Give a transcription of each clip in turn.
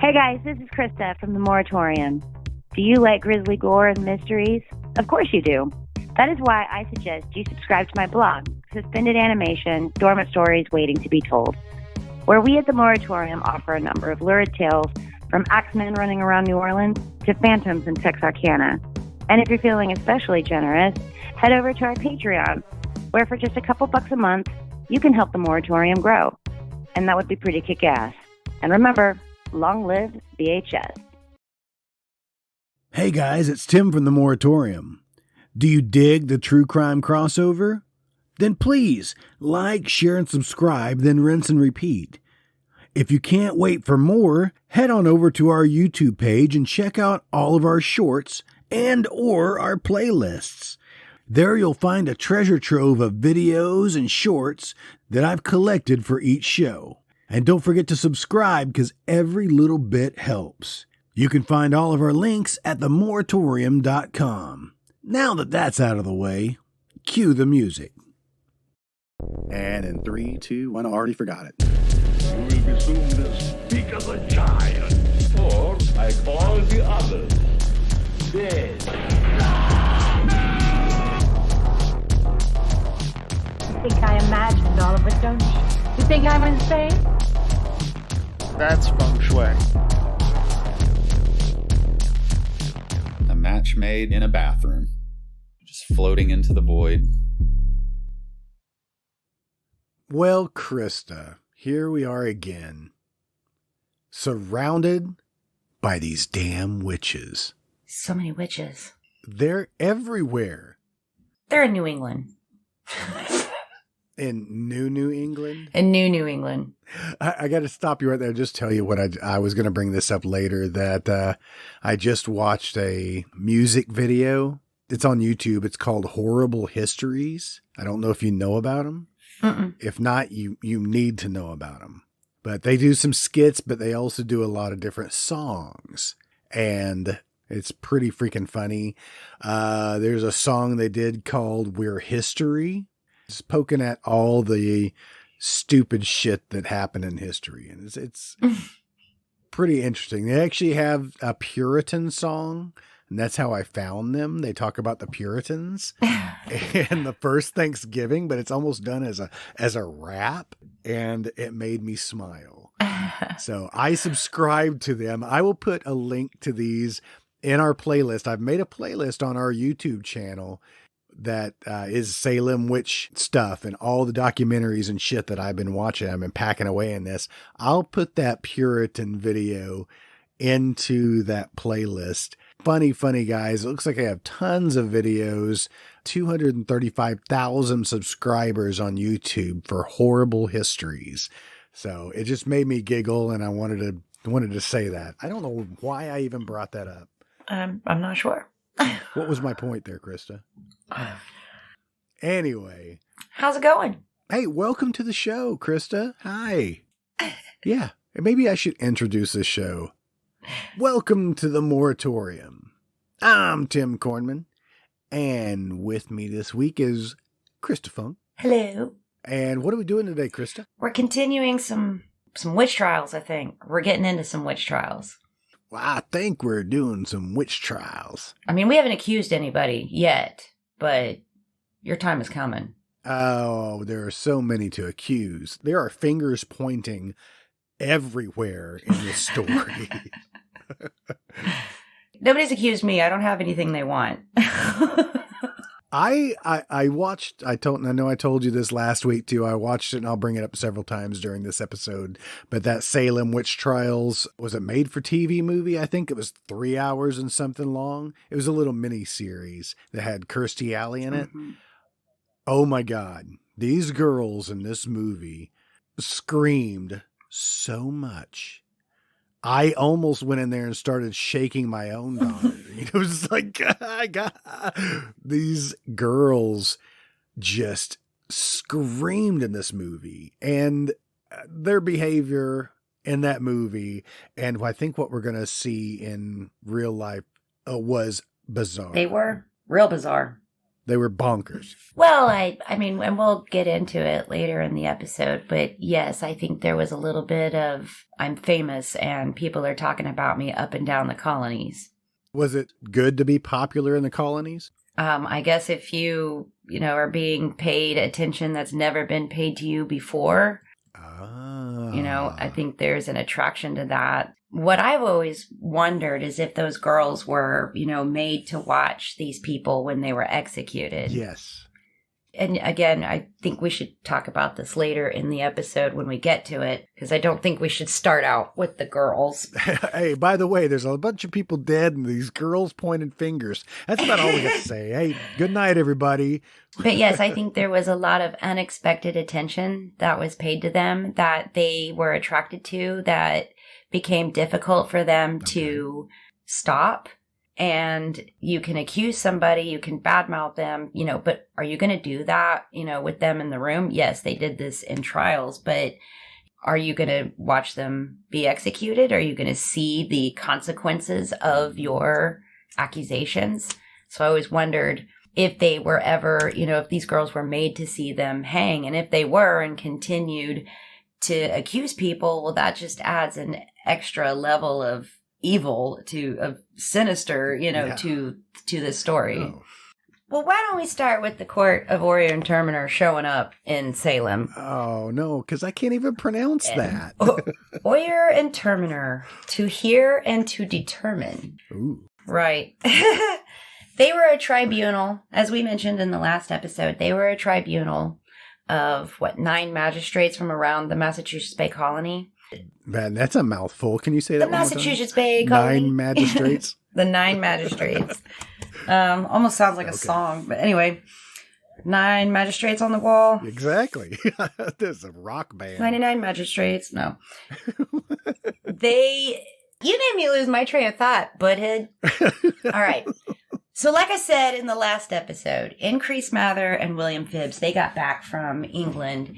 Hey guys, this is Krista from the Moratorium. Do you like grisly gore and mysteries? Of course you do. That is why I suggest you subscribe to my blog, Suspended Animation, Dormant Stories Waiting to be Told, where we at the Moratorium offer a number of lurid tales from axemen running around New Orleans to phantoms in Texarkana. And if you're feeling especially generous, head over to our Patreon, where for just a couple bucks a month, you can help the Moratorium grow. And that would be pretty kick-ass. And remember, long live VHS. Hey guys, it's Tim from the Moratorium. Do you dig the true crime crossover? Then please like, share, and subscribe, then rinse and repeat. If you can't wait for more, head on over to our YouTube page and check out all of our shorts and or our playlists. There you'll find a treasure trove of videos and shorts that I've collected for each show. And don't forget to subscribe because every little bit helps. You can find all of our links at themoratorium.com. Now that that's out of the way, cue the music. And in 3, 2, 1, I already forgot it. You will be soon as big as a giant, or like all the others, dead. You think I imagined all of it, don't you? You think I'm insane? That's feng shui. A match made in a bathroom, just floating into the void. Well, Krista, here we are again, surrounded by these damn witches. So many witches. They're everywhere. They're in New England. In New England? In New England. I got to stop you right there and just tell you what I was going to bring this up later, that I just watched a music video. It's on YouTube. It's called Horrible Histories. I don't know if you know about them. Mm-mm. If not, you need to know about them. But they do some skits, but they also do a lot of different songs. And it's pretty freaking funny. There's a song they did called We're History. It's poking at all the stupid shit that happened in history. And it's pretty interesting. They actually have a Puritan song, and that's how I found them. They talk about the Puritans and the first Thanksgiving, but it's almost done as a rap, and it made me smile. So I subscribed to them. I will put a link to these in our playlist. I've made a playlist on our YouTube channel that is Salem Witch stuff and all the documentaries and shit that I've been watching. I've been packing away in this. I'll put that Puritan video into that playlist. Funny guys. It looks like I have tons of videos, 235,000 subscribers on YouTube for Horrible Histories. So it just made me giggle, and I wanted to say that. I don't know why I even brought that up. I'm not sure. What was my point there, Krista? Anyway. How's it going? Hey, welcome to the show, Krista. Hi. Yeah, maybe I should introduce this show. Welcome to the Moratorium. I'm Tim Kornman, and with me this week is Krista Funk. Hello. And what are we doing today, Krista? We're continuing some witch trials, I think. We're getting into some witch trials. Well, I think we're doing some witch trials. I mean, we haven't accused anybody yet, but your time is coming. Oh, there are so many to accuse. There are fingers pointing everywhere in this story. Nobody's accused me. I don't have anything they want. I watched, I know I told you this last week too. I watched it, and I'll bring it up several times during this episode. But that Salem Witch Trials, was a made for TV movie? I think it was 3 hours and something long. It was a little mini series that had Kirstie Alley in it. Mm-hmm. Oh my God. These girls in this movie screamed so much. I almost went in there and started shaking my own daughter. It was like, God. These girls just screamed in this movie, and their behavior in that movie, and I think what we're going to see in real life was bizarre. They were real bizarre. They were bonkers. Well, I mean, and we'll get into it later in the episode, but yes, I think there was a little bit of I'm famous and people are talking about me up and down the colonies. Was it good to be popular in the colonies? I guess if you are being paid attention that's never been paid to you before, I think there's an attraction to that. What I've always wondered is if those girls were, made to watch these people when they were executed. Yes. And again, I think we should talk about this later in the episode when we get to it, because I don't think we should start out with the girls. Hey, by the way, there's a bunch of people dead and these girls pointing fingers. That's about all we got to say. Hey, good night, everybody. But yes, I think there was a lot of unexpected attention that was paid to them that they were attracted to that became difficult for them to stop. And you can accuse somebody, you can badmouth them, but are you going to do that, with them in the room? Yes, they did this in trials, but are you going to watch them be executed? Are you going to see the consequences of your accusations? So I always wondered if they were ever, if these girls were made to see them hang. And if they were and continued to accuse people, well, that just adds an extra level of evil of sinister, to this story. Oh. Well, why don't we start with the court of Orient and Terminer showing up in Salem? Oh, no, because I can't even pronounce that. Orient and Terminer, to hear and to determine. Ooh. Right. They were a tribunal, as we mentioned in the last episode. They were a tribunal of, 9 magistrates from around the Massachusetts Bay Colony. Man, that's a mouthful. Can you say that the one more time? Massachusetts Bay Colony. 9 magistrates. The 9 magistrates. Almost sounds like a song, but anyway. 9 magistrates on the wall. Exactly. This is a rock band. 99 magistrates. No. You made me lose my train of thought, butthead. All right. So like I said in the last episode, Increase Mather and William Phibbs, they got back from England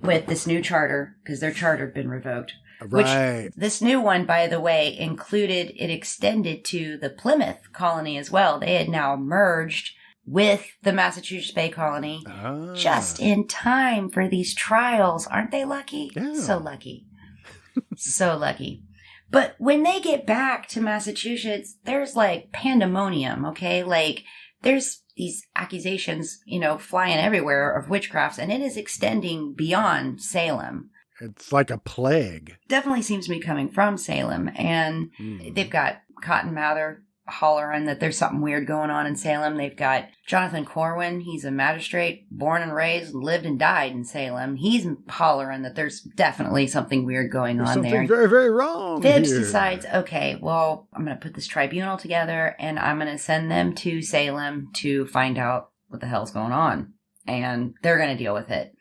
with this new charter because their charter had been revoked. Right. Which this new one, by the way, it extended to the Plymouth colony as well. They had now merged with the Massachusetts Bay Colony just in time for these trials. Aren't they lucky? Yeah. So lucky. So lucky. But when they get back to Massachusetts, there's like pandemonium, okay? Like there's these accusations, flying everywhere of witchcrafts, and it is extending beyond Salem. It's like a plague. Definitely seems to be coming from Salem, and they've got Cotton Mather hollering that there's something weird going on in Salem. They've got Jonathan Corwin. He's a magistrate, born and raised, lived and died in Salem. He's hollering that there's definitely something weird going on there. Something very, very wrong Phibbs here. decides, okay, well, I'm going to put this tribunal together, and I'm going to send them to Salem to find out what the hell's going on. And they're going to deal with it.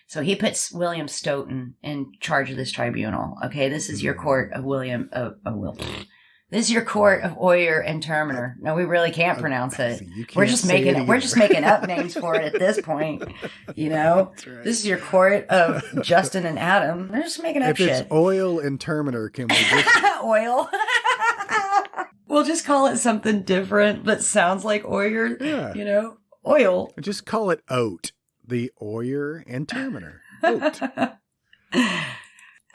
So he puts William Stoughton in charge of this tribunal. Okay, this is your court of This is your court of Orient and Terminer. No, we really can't pronounce it. We're just making up names for it at this point. That's right. This is your court of Justin and Adam. They're just making up shit. If it's oil and Terminer, can we just oil? We'll just call it something different that sounds like Orient. Yeah. Oil. Just call it oat. The Orient and Terminer. Oat.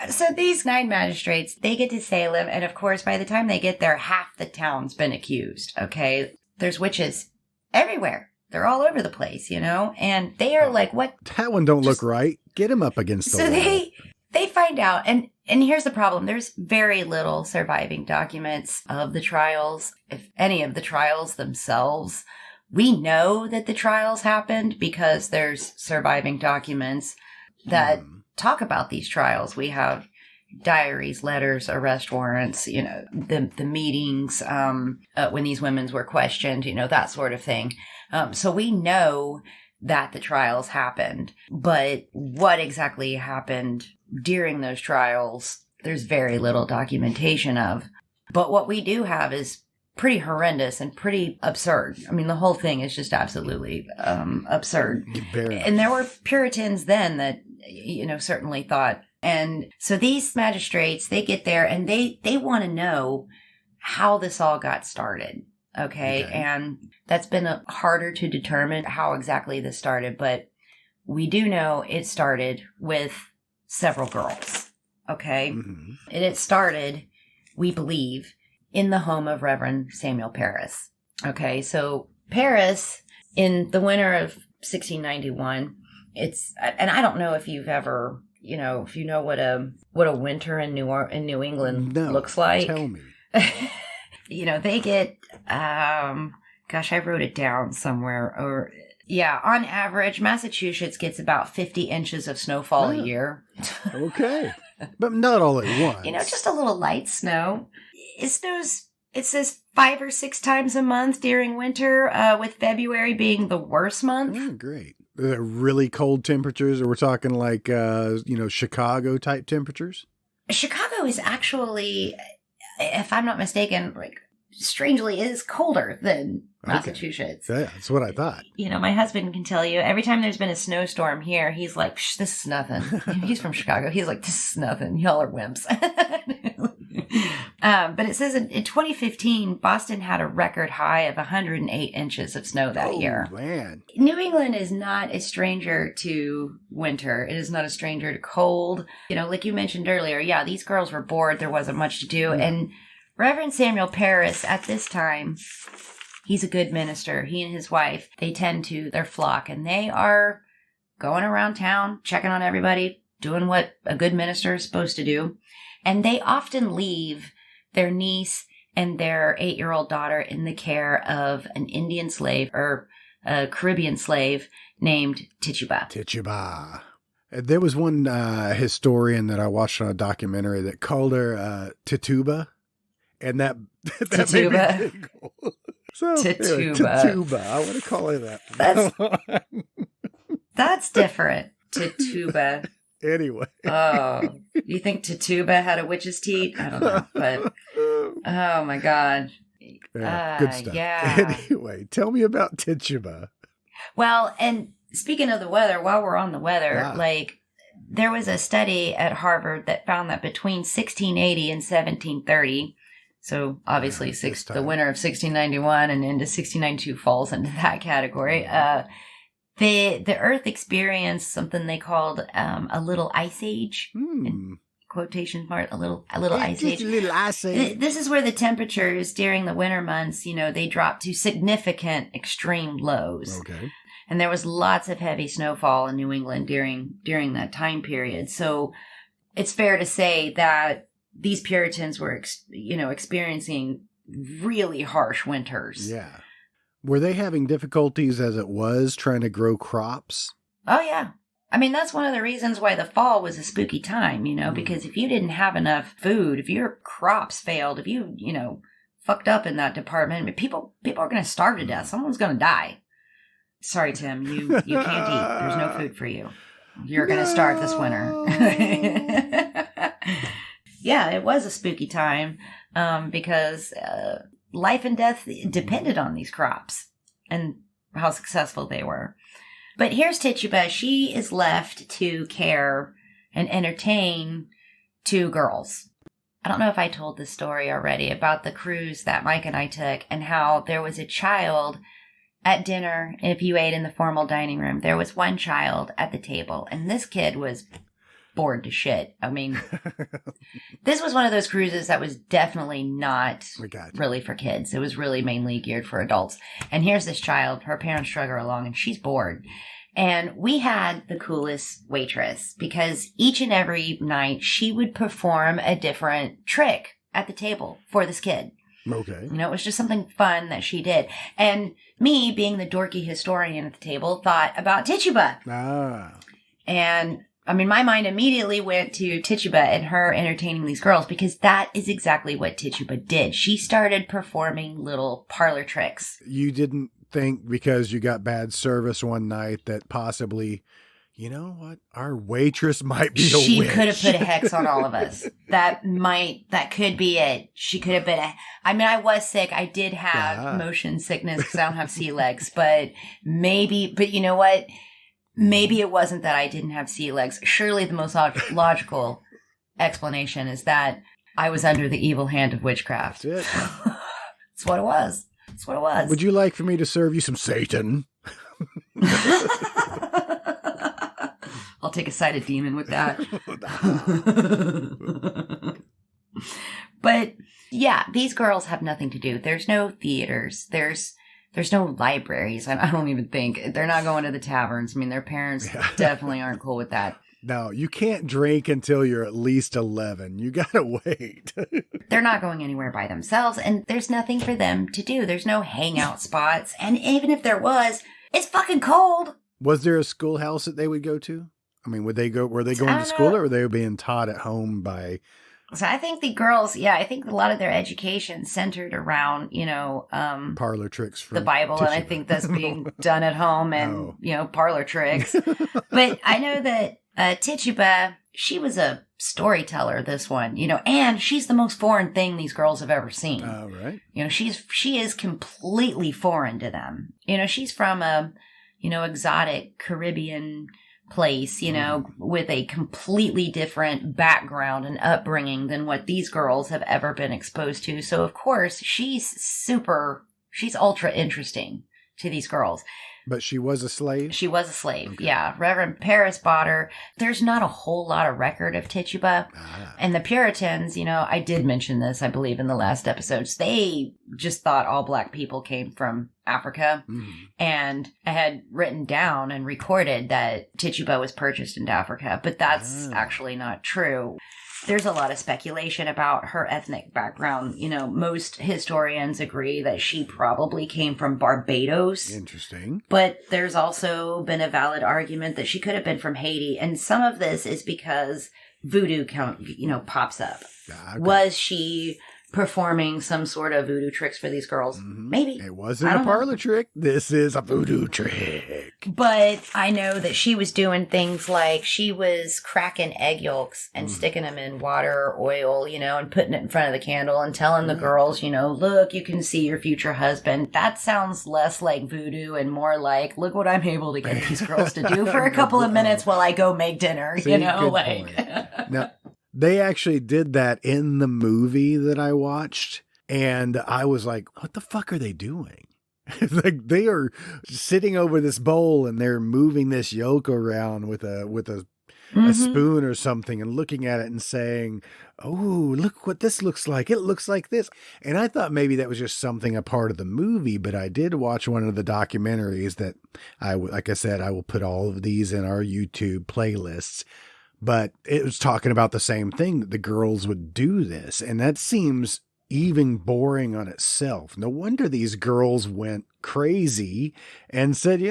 So these 9 magistrates, they get to Salem, and of course, by the time they get there, half the town's been accused, okay? There's witches everywhere. They're all over the place, And they are like, what? That one don't look right. Get him up against the wall. So they find out, and here's the problem. There's very little surviving documents of the trials, if any of the trials themselves. We know that the trials happened because there's surviving documents that talk about these trials. We have diaries, letters, arrest warrants, the meetings, when these women were questioned, that sort of thing. So we know that the trials happened, but what exactly happened during those trials, there's very little documentation of. But what we do have is pretty horrendous and pretty absurd. I mean, the whole thing is just absolutely absurd. And there were Puritans then that, certainly thought. And so these magistrates, they get there and they want to know how this all got started. Okay. And that's been harder to determine how exactly this started, but we do know it started with several girls. Okay. And it started, we believe, in the home of Reverend Samuel Parris. Okay. So Parris, in the winter of 1691, and I don't know if you've ever, if you know what a winter in New England looks like. Tell me. They get, gosh, I wrote it down somewhere. On average, Massachusetts gets about 50 inches of snowfall a year. Okay. But not all at once. Just a little light snow. It snows, it says 5 or 6 times a month during winter, with February being the worst month. Oh, great. Are there really cold temperatures, or we're talking like, Chicago type temperatures? Chicago is actually, if I'm not mistaken, strangely is colder than Massachusetts. Yeah, that's what I thought. My husband can tell you, every time there's been a snowstorm here, he's like, this is nothing. He's from Chicago. He's like, this is nothing. Y'all are wimps. But it says in 2015, Boston had a record high of 108 inches of snow that year. Man. New England is not a stranger to winter. It is not a stranger to cold. Like you mentioned earlier, these girls were bored. There wasn't much to do. And Reverend Samuel Parris, at this time, he's a good minister. He and his wife, they tend to their flock, and they are going around town, checking on everybody, doing what a good minister is supposed to do. And they often leave their niece and their 8-year-old daughter in the care of an Indian slave or a Caribbean slave named Tituba. Tituba. There was one historian that I watched on a documentary that called her Tituba. And that made me giggle. So, Tituba. Tituba. I want to call her that. That's different. Tituba. Anyway. Oh, you think Tituba had a witch's teeth? I don't know, but oh my God. Yeah, good stuff. Yeah. Anyway, tell me about Tituba. Well, and speaking of the weather, while we're on the weather, there was a study at Harvard that found that between 1680 and 1730, so obviously the winter of 1691 and into 1692 falls into that category. The Earth experienced something they called a little ice age. In quotation mark, a little ice age. A little ice age. This is where the temperatures during the winter months, they drop to significant extreme lows. Okay. And there was lots of heavy snowfall in New England during that time period. So it's fair to say that these Puritans were, experiencing really harsh winters. Yeah. Were they having difficulties as it was trying to grow crops? Oh, yeah. I mean, that's one of the reasons why the fall was a spooky time, because if you didn't have enough food, if your crops failed, if you, fucked up in that department, people are going to starve to death. Someone's going to die. Sorry, Tim, you can't eat. There's no food for you. You're going to starve this winter. Yeah, it was a spooky time because life and death depended on these crops and how successful they were. But here's Tituba. She is left to care and entertain 2 girls. I don't know if I told this story already about the cruise that Mike and I took and how there was a child at dinner. If you ate in the formal dining room, there was one child at the table, and this kid was bored to shit. I mean, this was one of those cruises that was definitely not really for kids. It was really mainly geared for adults. And here's this child, her parents drug her along, and she's bored. And we had the coolest waitress because each and every night she would perform a different trick at the table for this kid. Okay. It was just something fun that she did. And me, being the dorky historian at the table, thought about Tituba. Ah. And I mean, my mind immediately went to Tituba and her entertaining these girls because that is exactly what Tituba did. She started performing little parlor tricks. You didn't think because you got bad service one night that possibly, you know what, our waitress might be a witch. She could have put a hex on all of us. That could be it. She could have been I was sick. I did have motion sickness because I don't have sea legs, but you know what? Maybe it wasn't that I didn't have sea legs. Surely the most logical explanation is that I was under the evil hand of witchcraft. That's it. That's what it was. That's what it was. Would you like for me to serve you some Satan? I'll take a side of demon with that. But yeah, these girls have nothing to do. There's no theaters. There's no libraries. I don't even think. They're not going to the taverns. I mean, their parents definitely aren't cool with that. No, you can't drink until you're at least 11. You gotta wait. They're not going anywhere by themselves, and there's nothing for them to do. There's no hangout spots. And even if there was, it's fucking cold. Was there a schoolhouse that they would go to? I mean, were they going to school, or were they being taught at home by... So I think the girls, I think a lot of their education centered around, parlor tricks for the Bible. And I think that's being done at home and, parlor tricks. But I know that Tituba, she was a storyteller, this one, and she's the most foreign thing these girls have ever seen. Oh, right. She is completely foreign to them. She's from a, exotic Caribbean place, with a completely different background and upbringing than what these girls have ever been exposed to. So, of course, she's ultra interesting to these girls. But she was a slave? She was a slave, yeah. Reverend Paris bought her. There's not a whole lot of record of Tituba. And the Puritans, I did mention this, I believe, in the last episodes. They just thought all black people came from Africa. Mm-hmm. And I had written down and recorded that Tituba was purchased into Africa. But that's actually not true. There's a lot of speculation about her ethnic background. Most historians agree that she probably came from Barbados. Interesting. But there's also been a valid argument that she could have been from Haiti. And some of this is because voodoo pops up. Okay. Was she performing some sort of voodoo tricks for these girls? Mm-hmm. Maybe. It wasn't a parlor trick. This is a voodoo trick. But I know that she was doing things like she was cracking egg yolks and sticking them in water or oil, and putting it in front of the candle and telling the girls, look, you can see your future husband. That sounds less like voodoo and more like, look what I'm able to get these girls to do for a couple of minutes while I go make dinner, See, Now, they actually did that in the movie that I watched, and I was like, what the fuck are they doing? Like, they are sitting over this bowl and they're moving this yolk around with a spoon or something and looking at it and saying, oh, look what this looks like. It looks like this. And I thought maybe that was just something a part of the movie, but I did watch one of the documentaries that like I said, I will put all of these in our YouTube playlists. But it was talking about the same thing, that the girls would do this. And that seems even boring on itself. No wonder these girls went crazy and said,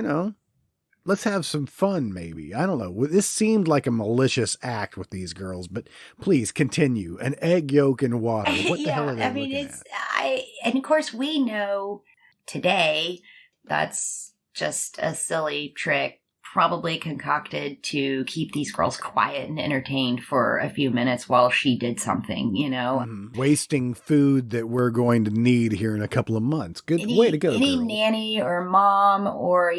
let's have some fun and I don't know. This seemed like a malicious act with these girls, but please continue. An egg yolk and water. What the hell are they looking at? And of course we know today that's just a silly trick, probably concocted to keep these girls quiet and entertained for a few minutes while she did something, Wasting food that we're going to need here in a couple of months. Good way to go, Any girls. nanny or mom or,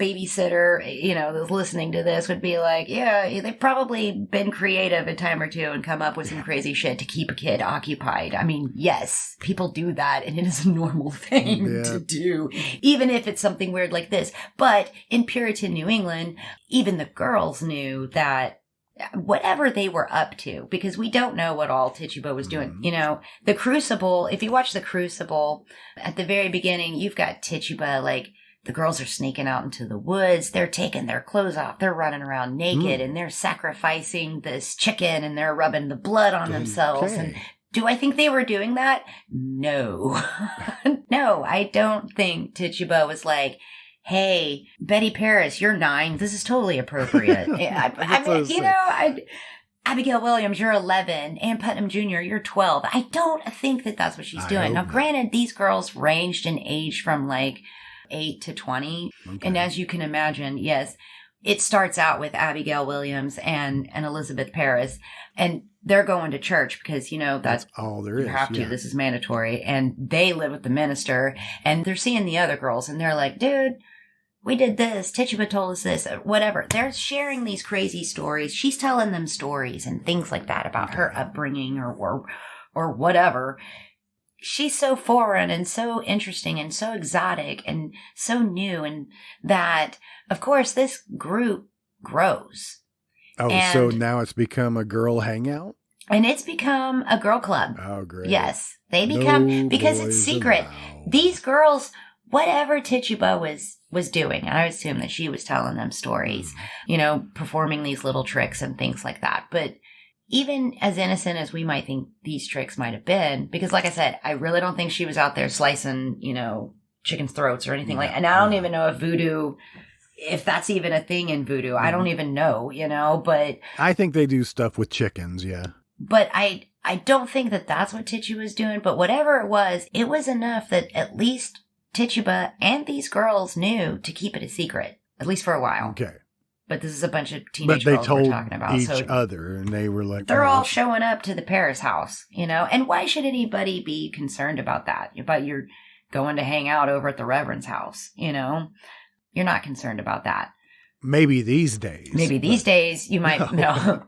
babysitter, that's listening to this would be like, yeah, they've probably been creative a time or two and come up with some crazy shit to keep a kid occupied. I mean, yes, people do that and it is a normal thing to do, even if it's something weird like this. But in Puritan New England, even the girls knew that whatever they were up to, because we don't know what all Tituba was doing. The Crucible, if you watch The Crucible, at the very beginning, you've got Tituba, like, the girls are sneaking out into the woods, they're taking their clothes off, they're running around naked, and they're sacrificing this chicken, and they're rubbing the blood on themselves, and do I think they were doing that? No. No, I don't think Tituba was like, hey, Betty Paris, you're 9. This is totally appropriate. Abigail Williams, you're 11. Ann Putnam Jr., you're 12. I don't think that that's what she's doing. Now, granted, these girls ranged in age from like 8 to 20. Okay. And as you can imagine, yes, it starts out with Abigail Williams and Elizabeth Paris. And they're going to church because, that's all there is. You have to. Yeah. This is mandatory. And they live with the minister. And they're seeing the other girls. And they're like, dude, we did this. Tituba told us this. Whatever. They're sharing these crazy stories. She's telling them stories and things like that about her upbringing or whatever. she's so foreign and so interesting and so exotic and so new, and that, of course, this group grows. Oh, so now it's become a girl hangout? And it's become a girl club. Oh, great. Yes. They become, because it's secret. These girls, whatever Tituba was doing, and I assume that she was telling them stories, performing these little tricks and things like that. But even as innocent as we might think these tricks might have been, because like I said, I really don't think she was out there slicing, chickens' throats or anything like that. And I don't even know if voodoo, if that's even a thing in voodoo. I don't even know, but... I think they do stuff with chickens, yeah. But I don't think that that's what Tituba was doing. But whatever it was enough that at least Tituba and these girls knew to keep it a secret, at least for a while. Okay. But this is a bunch of teenage girls we're talking about. But they told each other, and they were like... They're all showing up to the Paris house, And why should anybody be concerned about that? About you're going to hang out over at the Reverend's house, You're not concerned about that. Maybe these days. Maybe these days you might know.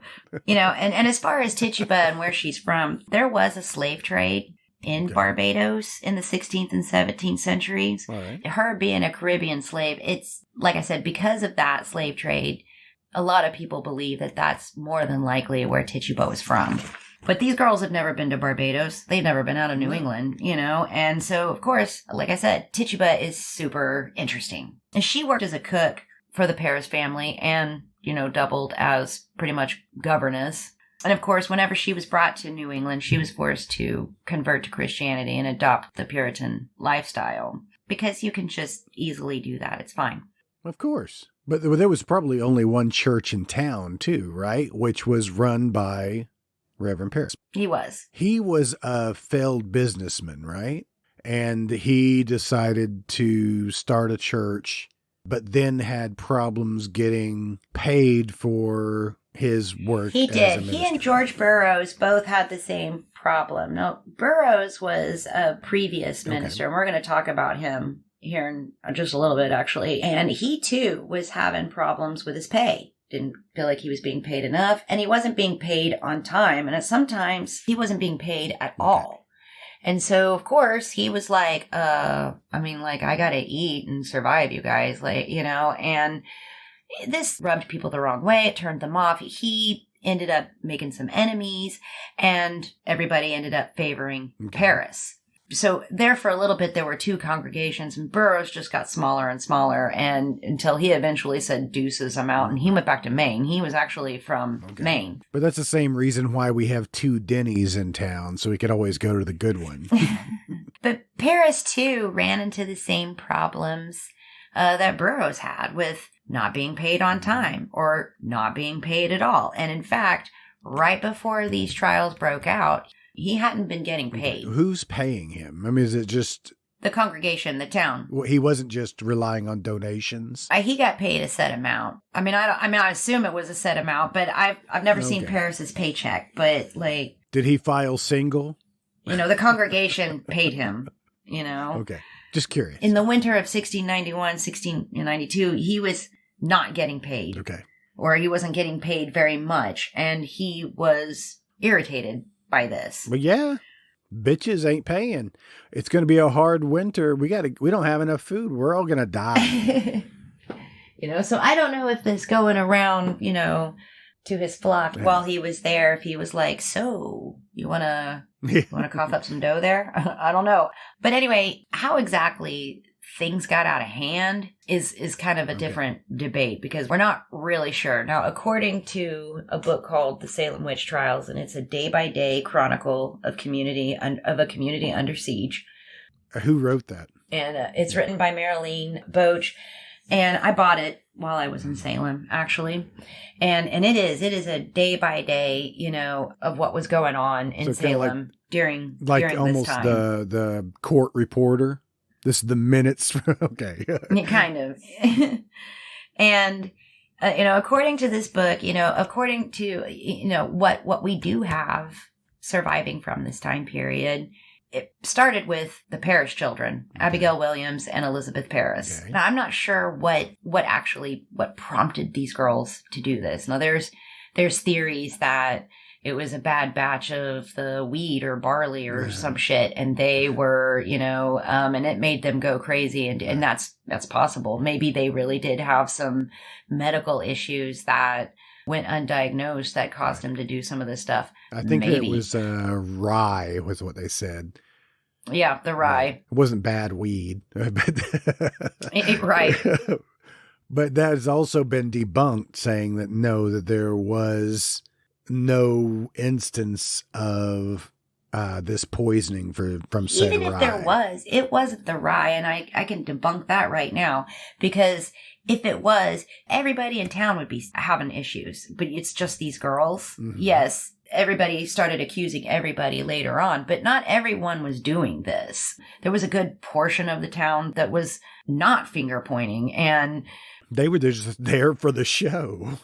And as far as Tituba and where she's from, there was a slave trade in Barbados in the 16th and 17th centuries. Right. Her being a Caribbean slave, it's, like I said, because of that slave trade, a lot of people believe that that's more than likely where Tituba was from. But these girls have never been to Barbados. They've never been out of New England, And so, of course, like I said, Tituba is super interesting. And she worked as a cook for the Paris family and, doubled as pretty much governess. And of course, whenever she was brought to New England, she was forced to convert to Christianity and adopt the Puritan lifestyle. Because you can just easily do that. It's fine. Of course. But there was probably only one church in town, too, right? Which was run by Reverend Paris. He was. He was a failed businessman, right? And he decided to start a church, but then had problems getting paid for his work. He did. He and George Burroughs both had the same problem. Now, Burroughs was a previous minister, and we're going to talk about him here in just a little bit, actually. And he, too, was having problems with his pay. Didn't feel like he was being paid enough, and he wasn't being paid on time. And sometimes he wasn't being paid at all. And so, of course, he was like, I got to eat and survive, you guys, and this rubbed people the wrong way. It turned them off. He ended up making some enemies, and everybody ended up favoring Paris. So there for a little bit, there were two congregations, and Burroughs just got smaller and smaller, and until he eventually said, deuces, I'm out, and he went back to Maine. He was actually from Maine. But that's the same reason why we have two Denny's in town, so we could always go to the good one. But Paris, too, ran into the same problems that Burroughs had with not being paid on time or not being paid at all. And in fact, right before these trials broke out, he hadn't been getting paid. Who's paying him? I mean, is it just... the congregation, the town. Well, he wasn't just relying on donations? He got paid a set amount. I assume it was a set amount, but I've never seen Paris's paycheck, but Did he file single? The congregation paid him, Okay. Just curious. In the winter of 1691, 1692, he was not getting paid. Okay. Or he wasn't getting paid very much, and he was irritated by this. But yeah, bitches ain't paying. It's going to be a hard winter. We don't have enough food. We're all going to die. So I don't know if this going around, to his flock while he was there, if he was like, so you want to cough up some dough there? I don't know. But anyway, how exactly things got out of hand is kind of a different debate, because we're not really sure. Now, according to a book called The Salem Witch Trials, and it's a day-by-day chronicle of a community under siege. Who wrote that? And it's written by Marilyn Boach. And I bought it while I was in Salem, actually. And it is a day by day, of what was going on in Salem during almost this time. the court reporter. This is the minutes. Okay. Kind of. And, according to this book, according to, what we do have surviving from this time period, it started with the Parrish children, Abigail Williams and Elizabeth Parris. Okay. Now, I'm not sure what prompted these girls to do this. Now, there's there's theories that it was a bad batch of the wheat or barley or some shit, and they were, and it made them go crazy, and that's possible. Maybe they really did have some medical issues that went undiagnosed that caused them to do some of this stuff. I think it was rye was what they said. Yeah, the rye. It wasn't bad weed. Right. But that has also been debunked, saying that no, that there was no instance of this poisoning from said Even if rye. there was, it wasn't the rye, and I can debunk that right now, because if it was, everybody in town would be having issues, but it's just these girls. Mm-hmm. Yes, everybody started accusing everybody later on, but not everyone was doing this. There was a good portion of the town that was not finger pointing, and they were just there for the show.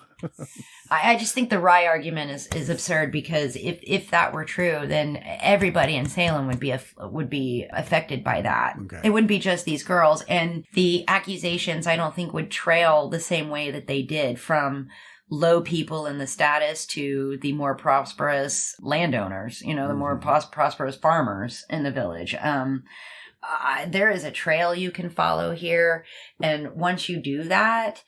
I just think the rye argument is absurd, because if that were true, then everybody in Salem would be affected by that. Okay. It wouldn't be just these girls, and the accusations I don't think would trail the same way that they did from low people in the status to the more prosperous landowners, the more prosperous farmers in the village. There is a trail you can follow here, and once you do that,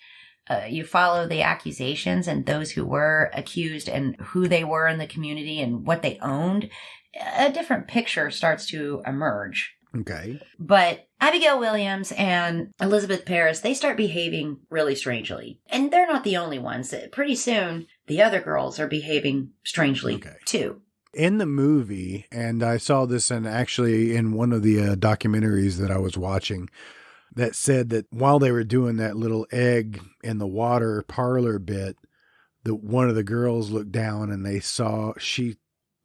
you follow the accusations and those who were accused and who they were in the community and what they owned, a different picture starts to emerge. Okay. But Abigail Williams and Elizabeth Parris, they start behaving really strangely. And they're not the only ones. Pretty soon, the other girls are behaving strangely too. In the movie, and I saw this actually in one of the documentaries that I was watching, that said that while they were doing that little egg in the water parlor bit, one of the girls looked down and they saw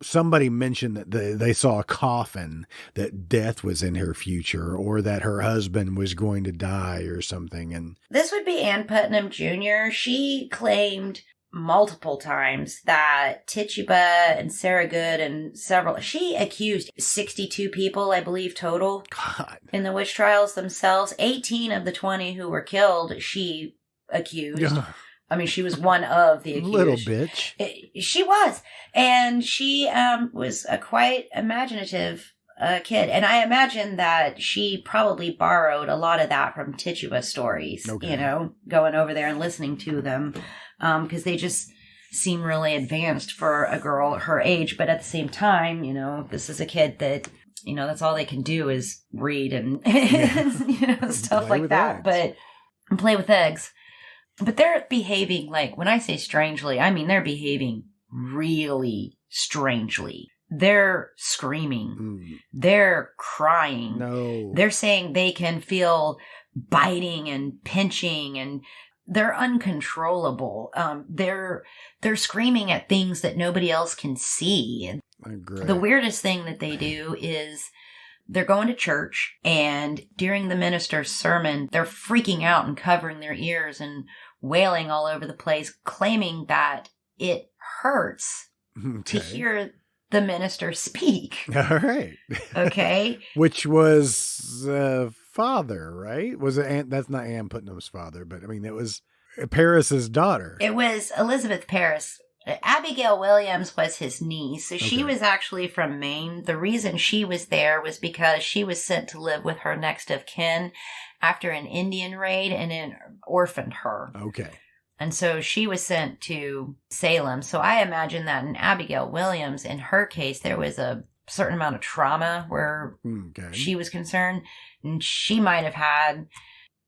somebody mentioned that they saw a coffin, that death was in her future, or that her husband was going to die or something. And this would be Ann Putnam Jr. She claimed multiple times that Tituba and Sarah Good and she accused 62 people, I believe, total. God. In the witch trials themselves. 18 of the 20 who were killed, she accused. I mean, she was one of the accused. Little bitch. She was. And she was a quite imaginative kid. And I imagine that she probably borrowed a lot of that from Tituba stories, going over there and listening to them. Because they just seem really advanced for a girl her age. But at the same time, this is a kid that, that's all they can do is read and, stuff like that. And play with eggs. But they're behaving when I say strangely, I mean they're behaving really strangely. They're screaming. They're crying. No. They're saying they can feel biting and pinching, and they're uncontrollable. They're screaming at things that nobody else can see. I agree. The weirdest thing that they do is they're going to church, and during the minister's sermon, they're freaking out and covering their ears and wailing all over the place, claiming that it hurts to hear the minister speak. All right. Okay. Which was father, right? Was it that's not Ann Putnam's father, but I mean, it was Parris's daughter. It was Elizabeth Parris. Abigail Williams was his niece. So she was actually from Maine. The reason she was there was because she was sent to live with her next of kin after an Indian raid, and it orphaned her. Okay. And so she was sent to Salem. So I imagine that in Abigail Williams, in her case, there was a certain amount of trauma where she was concerned. And she might have had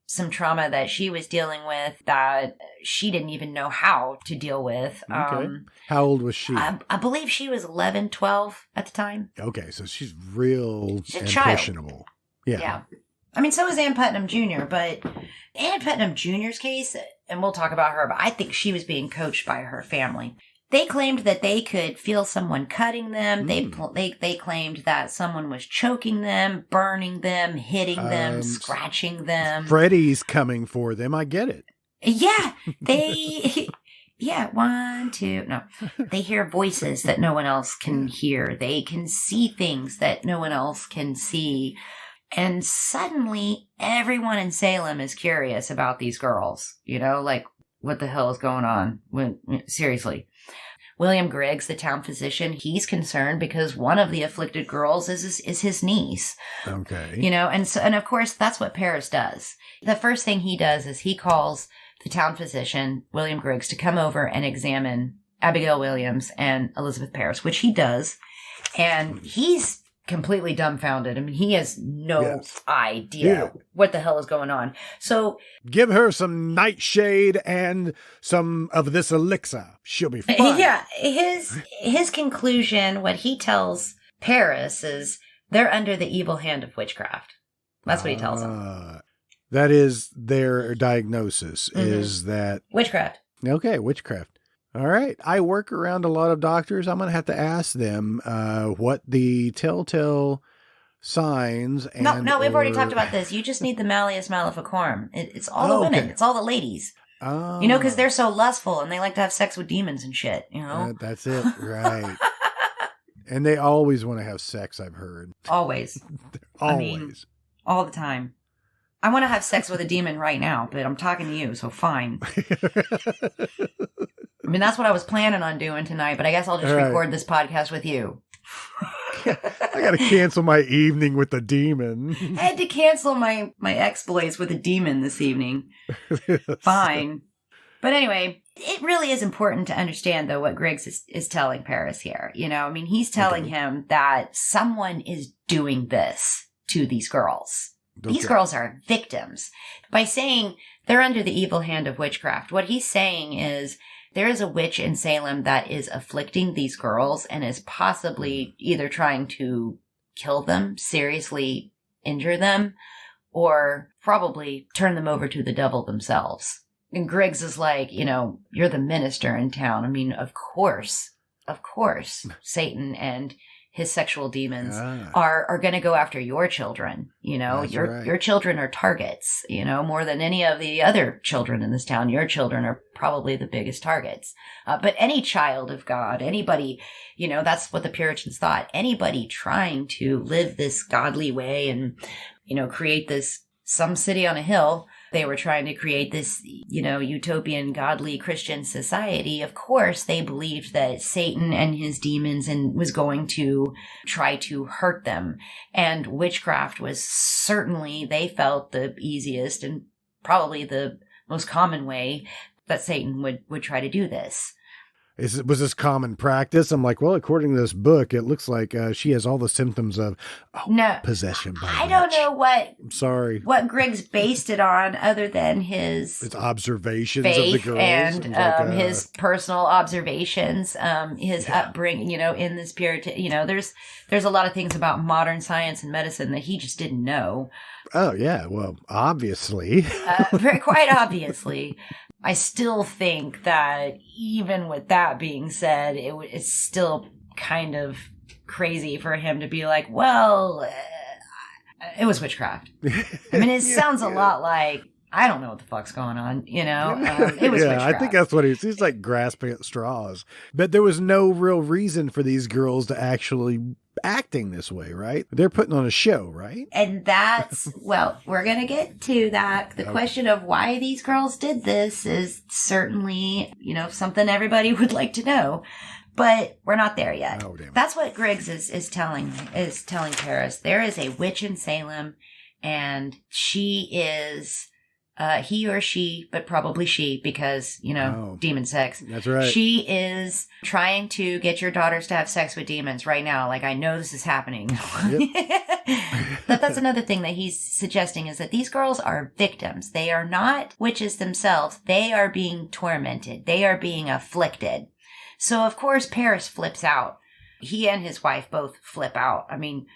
some trauma that she was dealing with that she didn't even know how to deal with. Okay. How old was she? I believe she was 11, 12 at the time. Okay, so she's real Child. impressionable. Yeah. I mean, so was Ann Putnam Jr., but Ann Putnam Jr.'s case, and we'll talk about her, but I think she was being coached by her family. They claimed that they could feel someone cutting them. They claimed that someone was choking them, burning them, hitting them, scratching them. Freddy's coming for them. I get it. Yeah. Yeah, 1, 2. No. They hear voices that no one else can hear. They can see things that no one else can see. And suddenly, everyone in Salem is curious about these girls. what the hell is going on? Seriously. William Griggs, the town physician, he's concerned because one of the afflicted girls is his niece. Okay. And of course, that's what Paris does. The first thing he does is he calls the town physician, William Griggs, to come over and examine Abigail Williams and Elizabeth Paris, which he does. And he's completely dumbfounded. I mean, he has no idea what the hell is going on. So give her some nightshade and some of this elixir. She'll be fine. Yeah. His conclusion, what he tells Paris, is they're under the evil hand of witchcraft. That's what he tells him. That is their diagnosis, is that... Witchcraft. Okay, witchcraft. All right. I work around a lot of doctors. I'm going to have to ask them what the telltale signs and... No, we've already talked about this. You just need the Malleus Maleficorum. It's all the women. It's all the ladies. Oh. Because they're so lustful and they like to have sex with demons and shit, That's it. Right. And they always want to have sex, I've heard. Always. Always. I mean, all the time. I want to have sex with a demon right now, but I'm talking to you, so fine. I mean, that's what I was planning on doing tonight, but I guess I'll just record this podcast with you. I got to cancel my evening with the demon. I had to cancel my exploits with a demon this evening. Fine. But anyway, it really is important to understand, though, what Griggs is telling Paris here. He's telling him that someone is doing this to these girls. Okay. These girls are victims. By saying they're under the evil hand of witchcraft, what he's saying is there is a witch in Salem that is afflicting these girls and is possibly either trying to kill them, seriously injure them, or probably turn them over to the devil themselves. And Griggs is like, you're the minister in town. I mean, of course, Satan and his sexual demons are going to go after your children. Your children are targets, more than any of the other children in this town. Your children are probably the biggest targets. But any child of God, anybody, that's what the Puritans thought. Anybody trying to live this godly way and, create this, some city on a hill, they were trying to create this, utopian, godly Christian society. Of course, they believed that Satan and his demons was going to try to hurt them. And witchcraft was certainly, they felt, the easiest and probably the most common way that Satan would try to do this. Was this common practice? I'm like, well, according to this book, it looks like she has all the symptoms of possession by I don't know what. I'm sorry. What Griggs based it on, other than his observations faith of the girls and his personal observations, his upbringing. In this Puritan, there's a lot of things about modern science and medicine that he just didn't know. Oh yeah, well, obviously, quite obviously. I still think that even with that being said, it's still kind of crazy for him to be like, well, it was witchcraft. I mean, it sounds a lot like, I don't know what the fuck's going on, it was witchcraft. I think that's what he's like grasping at straws. But there was no real reason for these girls to actually acting this way, right? They're putting on a show, right? And that's, well, we're going to get to that. The question of why these girls did this is certainly, something everybody would like to know. But we're not there yet. Oh, damn. That's what Griggs is telling Paris. There is a witch in Salem, and she is... he or she, but probably she, because, demon sex. That's right. She is trying to get your daughters to have sex with demons right now. Like, I know this is happening. Yep. But that's another thing that he's suggesting, is that these girls are victims. They are not witches themselves. They are being tormented. They are being afflicted. So, of course, Paris flips out. He and his wife both flip out. I mean,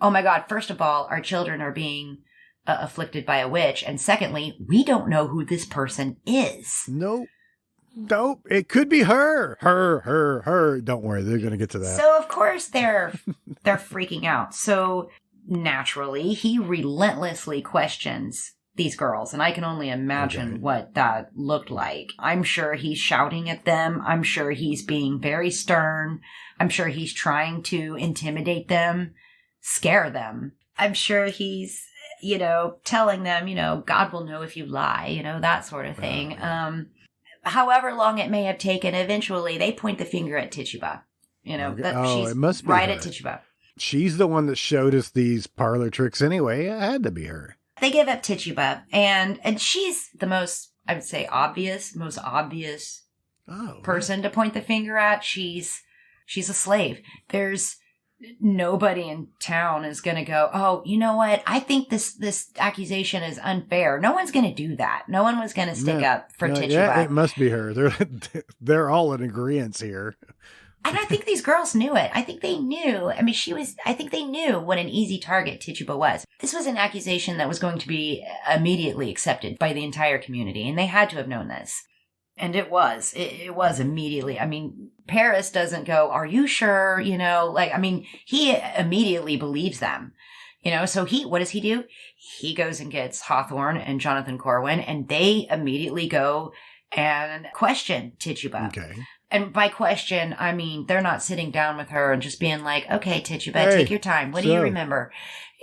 oh my God, first of all, our children are being... afflicted by a witch, and secondly, we don't know who this person is. Nope. It could be her. Don't worry, they're going to get to that. So of course they're freaking out. So naturally, he relentlessly questions these girls, and I can only imagine what that looked like. I'm sure he's shouting at them. I'm sure he's being very stern. I'm sure he's trying to intimidate them, scare them. I'm sure he's telling them, God will know if you lie, that sort of thing. however long it may have taken, eventually they point the finger at Tituba. You know, that she's it must be right her. at Tituba. She's the one that showed us these parlor tricks anyway. It had to be her. They give up Tituba, and she's the most, I would say, most obvious person to point the finger at. She's a slave. There's nobody in town is going to go, oh, you know what? I think this accusation is unfair. No one's going to do that. No one was going to stick up for Tituba. Yeah, it must be her. They're all in agreement here. And I think these girls knew it. I think they knew. I mean, I think they knew what an easy target Tituba was. This was an accusation that was going to be immediately accepted by the entire community, and they had to have known this. And it was. It was immediately. I mean, Paris doesn't go, are you sure? You know, like, I mean, he immediately believes them. You know, so what does he do? He goes and gets Hawthorne and Jonathan Corwin, and they immediately go and question Tituba. Okay. And by question, I mean, they're not sitting down with her and just being like, okay, Tituba, take your time. What do you remember?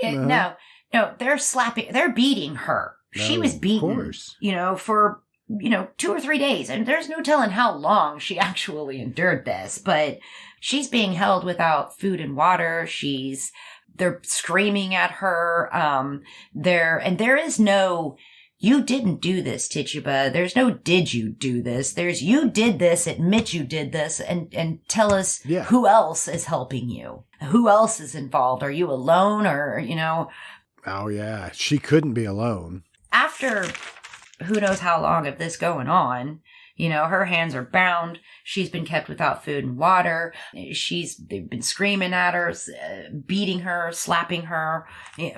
No, they're beating her. She was beaten, you know, for, 2 or 3 days. And there's no telling how long she actually endured this, but she's being held without food and water. They're screaming at her. There is no, you didn't do this, Tituba. There's no, did you do this? There's, you did this, admit you did this, and tell us who else is helping you. Who else is involved? Are you alone or, Oh, yeah. She couldn't be alone. After who knows how long of this going on, her hands are bound. She's been kept without food and water. They've been screaming at her, beating her, slapping her.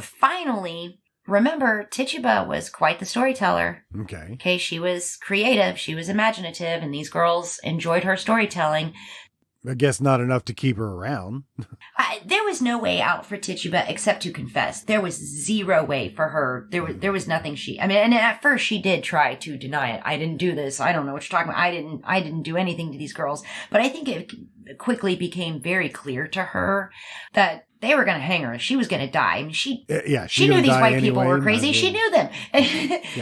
Finally, remember, Tituba was quite the storyteller. Okay, she was creative. She was imaginative, and these girls enjoyed her storytelling. I guess not enough to keep her around. There was no way out for Tituba except to confess. There was zero way for her. There was nothing and at first she did try to deny it. I didn't do this. I don't know what you're talking about. I didn't do anything to these girls. But I think it quickly became very clear to her that they were going to hang her. She was going to die. I mean, she knew these white people were crazy. She knew them.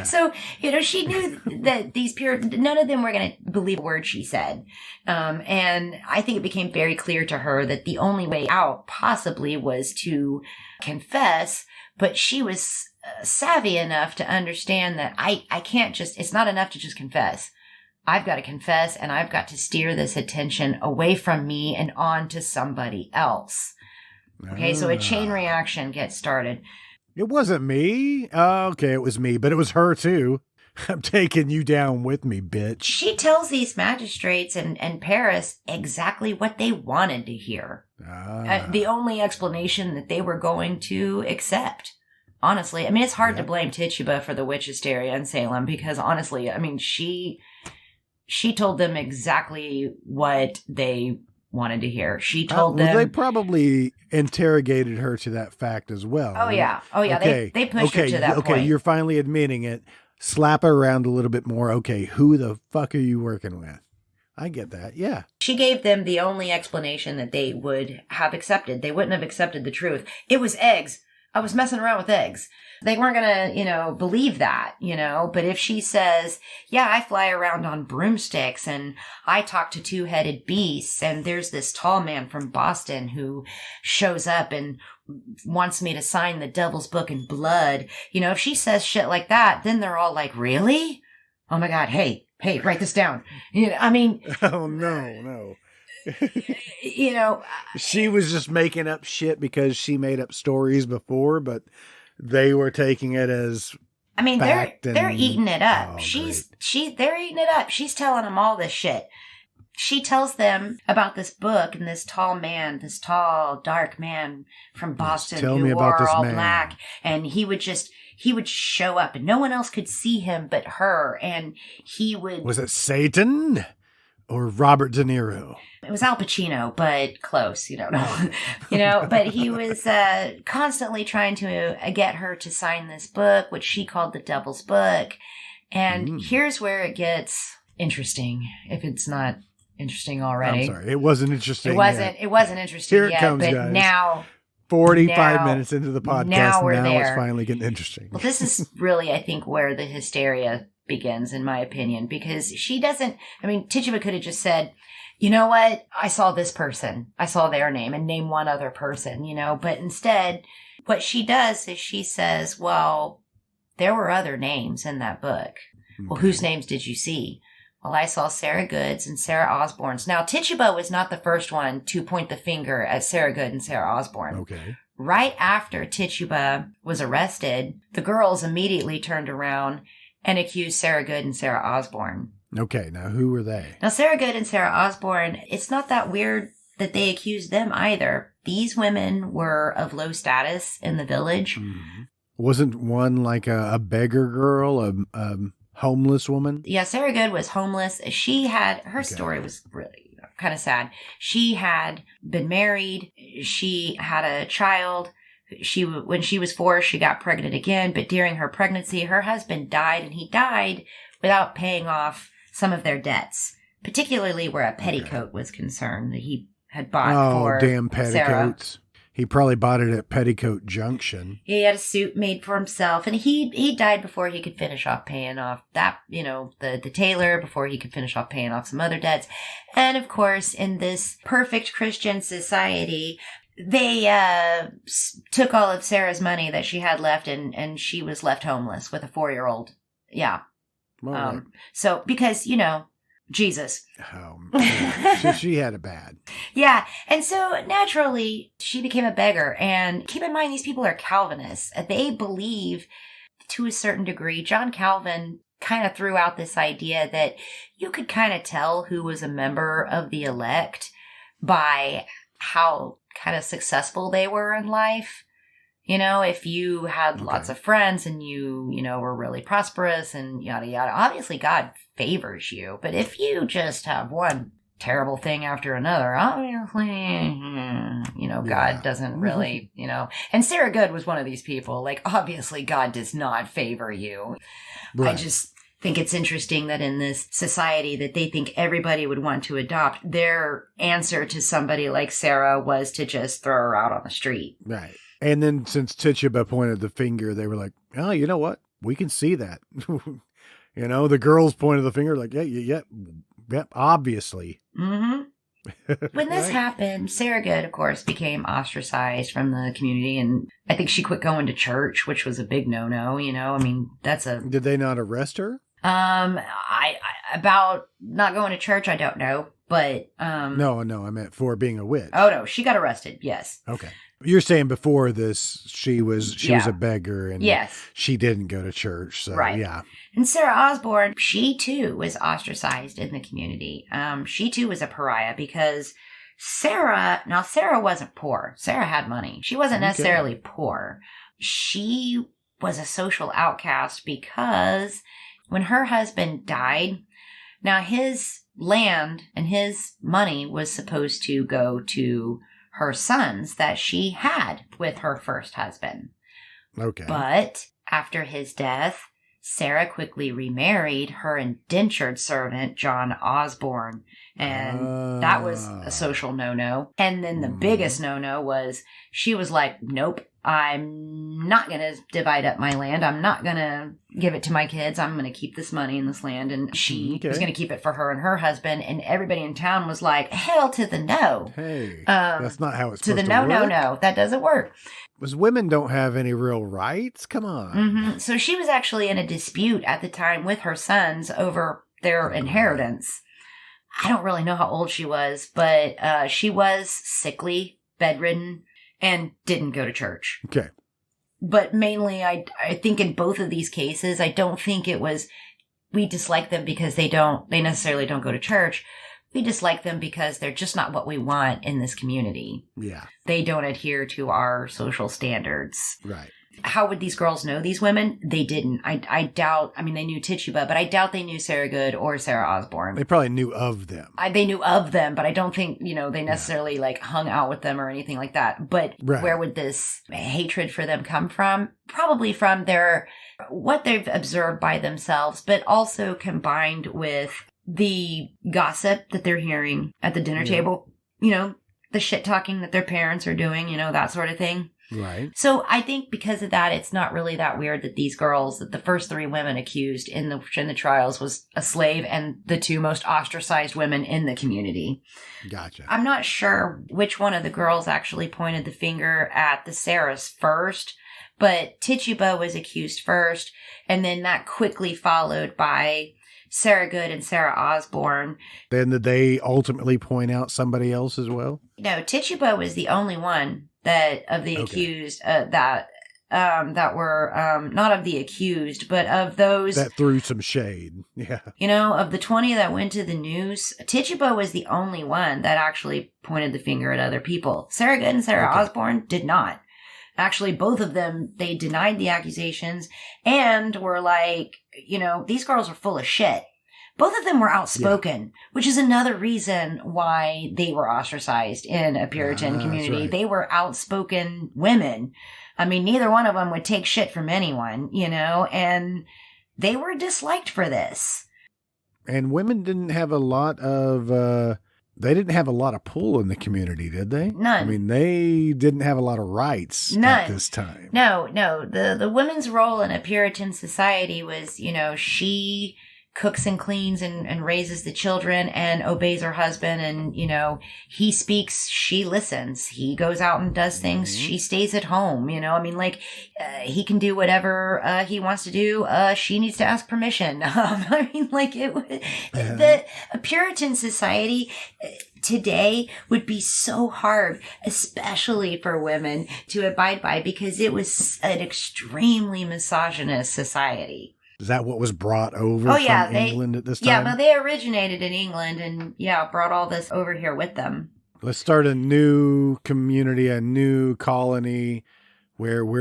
So, she knew that these Puritans, none of them were going to believe a word she said. And I think it became very clear to her that the only way out possibly was to confess, but she was savvy enough to understand that I can't it's not enough to just confess. I've got to confess, and I've got to steer this attention away from me and on to somebody else. Okay, so a chain reaction gets started. It wasn't me. Okay, it was me, but it was her too. I'm taking you down with me, bitch. She tells these magistrates and Paris exactly what they wanted to hear. The only explanation that they were going to accept. Honestly, I mean, it's hard to blame Tituba for the witch hysteria in Salem because honestly, I mean, she told them exactly what they wanted to hear. She told them. They probably interrogated her to that fact as well. Oh, yeah. Okay. They pushed her to that point. Okay, you're finally admitting it. Slap her around a little bit more. Okay, who the fuck are you working with? I get that, yeah. She gave them the only explanation that they would have accepted. They wouldn't have accepted the truth. It was eggs. I was messing around with eggs. They weren't going to, believe that, but if she says, yeah, I fly around on broomsticks and I talk to two-headed beasts and there's this tall man from Boston who shows up and wants me to sign the devil's book in blood. If she says shit like that, then they're all like, really? Oh my God. Hey, write this down. I mean. Oh, no. She was just making up shit because she made up stories before, but they were taking it as they're eating it up. Oh, they're eating it up. She's telling them all this shit. She tells them about this book and this tall, dark man from Boston who wore all black, and he would show up and no one else could see him but her, and he would. Was it Satan? Or Robert De Niro? It was Al Pacino, but close, but he was constantly trying to get her to sign this book, which she called the Devil's Book. And here's where it gets interesting, if it's not interesting already. I'm sorry, it wasn't interesting. It wasn't interesting Here it comes, but guys. now 45 minutes into the podcast, now it's finally getting interesting. Well, this is really, I think, where the hysteria begins, in my opinion, because she doesn't, Tituba could have just said, you know what? I saw this person. I saw their name and name one other person, but instead what she does is she says, well, there were other names in that book. Okay. Well, whose names did you see? Well, I saw Sarah Good's and Sarah Osborne's. Now, Tituba was not the first one to point the finger at Sarah Good and Sarah Osborne. Okay. Right after Tituba was arrested, the girls immediately turned around and accused Sarah Good and Sarah Osborne. Okay, now who were they? Now, Sarah Good and Sarah Osborne, it's not that weird that they accused them either. These women were of low status in the village. Mm-hmm. Wasn't one like a beggar girl, a homeless woman? Yeah, Sarah Good was homeless. She had, her story was really kind of sad. She had been married. She had a child. When she was 4, she got pregnant again. But during her pregnancy, her husband died, and he died without paying off some of their debts, particularly where a petticoat was concerned that he had bought for damn petticoats. Sarah. He probably bought it at Petticoat Junction. He had a suit made for himself, and he died before he could finish off paying off that, the tailor, before he could finish off paying off some other debts. And of course, in this perfect Christian society, they took all of Sarah's money that she had left, and she was left homeless with a 4-year-old. Yeah. Right. So, because, Jesus. So she had it bad. Yeah. And so naturally she became a beggar. And keep in mind, these people are Calvinists. They believe to a certain degree. John Calvin kind of threw out this idea that you could kind of tell who was a member of the elect by how kind of successful they were in life. If you had lots of friends and you were really prosperous and yada, yada, obviously God favors you. But if you just have one terrible thing after another, obviously, God doesn't really, And Sarah Good was one of these people. Like, obviously God does not favor you. Right. I just think it's interesting that in this society that they think everybody would want to adopt, their answer to somebody like Sarah was to just throw her out on the street. Right. And then since Tituba pointed the finger, they were like, oh, you know what? We can see that. The girls pointed the finger like, yeah, obviously. Mm-hmm. When this happened, Sarah Good, of course, became ostracized from the community. And I think she quit going to church, which was a big no-no, Did they not arrest her? About not going to church, I don't know. But, No, I meant for being a witch. Oh, no, she got arrested, yes. Okay. You're saying before this, she was a beggar and she didn't go to church. So, right. Yeah. And Sarah Osborne, she too was ostracized in the community. She too was a pariah because Sarah wasn't poor. Sarah had money. She wasn't necessarily poor. She was a social outcast because when her husband died, now his land and his money was supposed to go to her sons that she had with her first husband. Okay. But after his death, Sarah quickly remarried her indentured servant, John Osborne. And that was a social no-no. And then the biggest no-no was she was like, nope, I'm not going to divide up my land. I'm not going to give it to my kids. I'm going to keep this money in this land. And she was going to keep it for her and her husband. And everybody in town was like, hell to the no. Hey, that's not how it's supposed to work. No. That doesn't work. Because women don't have any real rights. Come on. Mm-hmm. So she was actually in a dispute at the time with her sons over their inheritance. I don't really know how old she was, but she was sickly, bedridden, and didn't go to church. Okay. But mainly, I think in both of these cases, I don't think it was we dislike them because they necessarily don't go to church. We dislike them because they're just not what we want in this community. Yeah. They don't adhere to our social standards. Right. How would these girls know these women? They didn't. I doubt, they knew Tituba, but I doubt they knew Sarah Good or Sarah Osborne. They probably knew of them. They knew of them, but I don't think, they necessarily hung out with them or anything like that. But Where would this hatred for them come from? Probably from what they've observed by themselves, but also combined with the gossip that they're hearing at the dinner table, the shit talking that their parents are doing, that sort of thing. Right. So I think because of that, it's not really that weird that these girls, that the first 3 women accused in the trials was a slave and the 2 most ostracized women in the community. Gotcha. I'm not sure which one of the girls actually pointed the finger at the Sarahs first, but Tituba was accused first, and then that quickly followed by Sarah Good and Sarah Osborne. Then did they ultimately point out somebody else as well? No, Tituba was the only one that of the accused that were not of the accused, but of those that threw some shade. Yeah. You know, of the 20 that went to the noose, Tituba was the only one that actually pointed the finger at other people. Sarah Good and Sarah Osborne did not. Actually, both of them, they denied the accusations and were like, you know, these girls are full of shit. Both of them were outspoken, which is another reason why they were ostracized in a Puritan community. Right. They were outspoken women. I mean, neither one of them would take shit from anyone, you know, and they were disliked for this. And women didn't have a lot of, they didn't have a lot of pull in the community, did they? None. I mean, they didn't have a lot of rights at this time. No. The women's role in a Puritan society was, you know, she cooks and cleans and raises the children and obeys her husband. And, you know, he speaks, she listens. He goes out and does things. She stays at home. You know, I mean, like, he can do whatever he wants to do. She needs to ask permission. I mean, like, the Puritan society today would be so hard, especially for women, to abide by because it was an extremely misogynist society. Is that what was brought over from England at this time? Yeah, but they originated in England and, brought all this over here with them. Let's start a new community, a new colony where we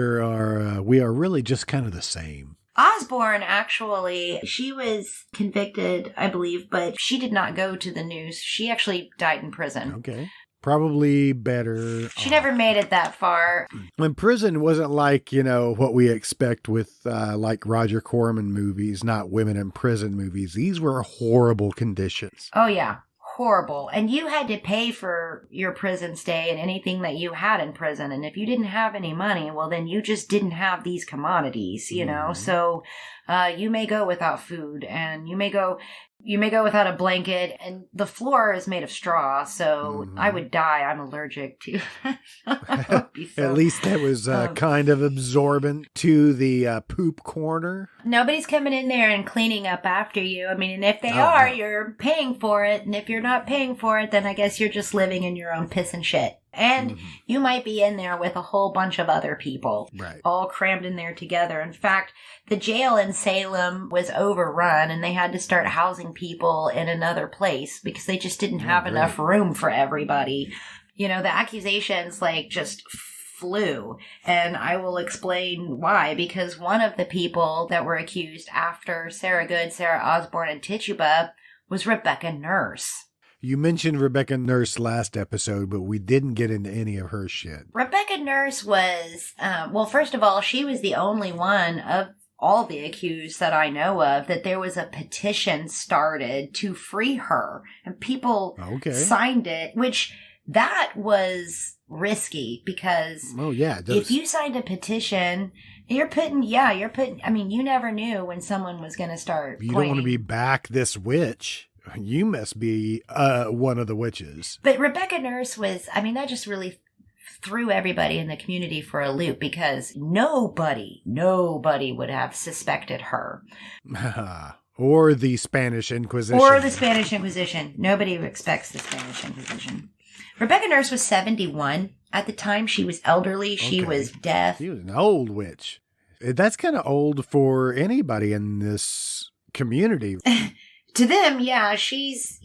are really just kind of the same. Osborne, actually, she was convicted, I believe, but she did not go to the noose. She actually died in prison. Okay. Probably better. She never made it that far. When prison wasn't like, you know, what we expect with like Roger Corman movies, not women in prison movies. These were horrible conditions. Oh, yeah. Horrible. And you had to pay for your prison stay and anything that you had in prison. And if you didn't have any money, well, then you just didn't have these commodities, you know? So you may go without food and you may go without a blanket, and the floor is made of straw, so I would die. I'm allergic to At least that was kind of absorbent to the poop corner. Nobody's coming in there and cleaning up after you. I mean, and if they are, you're paying for it. And if you're not paying for it, then I guess you're just living in your own piss and shit. And you might be in there with a whole bunch of other people, all crammed in there together. In fact, the jail in Salem was overrun and they had to start housing people in another place because they just didn't have enough room for everybody. You know, the accusations just flew, and I will explain why. Because one of the people that were accused after Sarah Good, Sarah Osborne, and Tituba was Rebecca Nurse. You mentioned Rebecca Nurse last episode, but we didn't get into any of her shit. Rebecca Nurse was, first of all, she was the only one of all the accused that I know of that there was a petition started to free her. And people signed it, which that was risky because if you signed a petition, you're putting, I mean, you never knew when someone was going to start You don't want to be back this witch. You must be one of the witches. But Rebecca Nurse was, I mean, that just really threw everybody in the community for a loop because nobody would have suspected her. Or the Spanish Inquisition. Nobody expects the Spanish Inquisition. Rebecca Nurse was 71. At the time, she was elderly. She was deaf. She was an old witch. That's kind of old for anybody in this community. To them, she's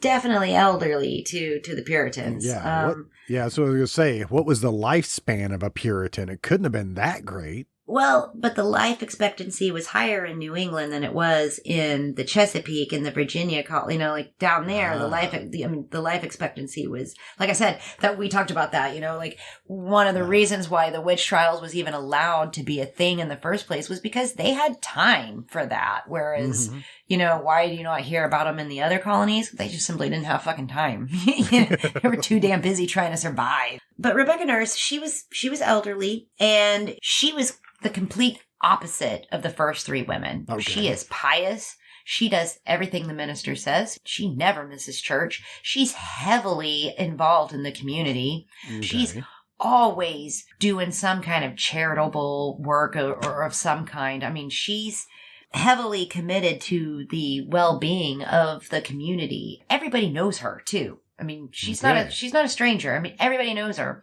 definitely elderly to the Puritans. Yeah. So I was going to say, what was the lifespan of a Puritan? It couldn't have been that great. Well, but the life expectancy was higher in New England than it was in the Chesapeake and the Virginia, like down there, the life expectancy was, like I said, that we talked about that, like one of the reasons why the witch trials was even allowed to be a thing in the first place was because they had time for that. Whereas, why do you not hear about them in the other colonies? They just simply didn't have fucking time. They were too damn busy trying to survive. But Rebecca Nurse, she was elderly, and she was the complete opposite of the first three women. Okay. She is pious. She does everything the minister says. She never misses church. She's heavily involved in the community. Okay. She's always doing some kind of charitable work or of some kind. I mean, she's heavily committed to the well-being of the community. Everybody knows her too. I mean, she's not a stranger. I mean, everybody knows her.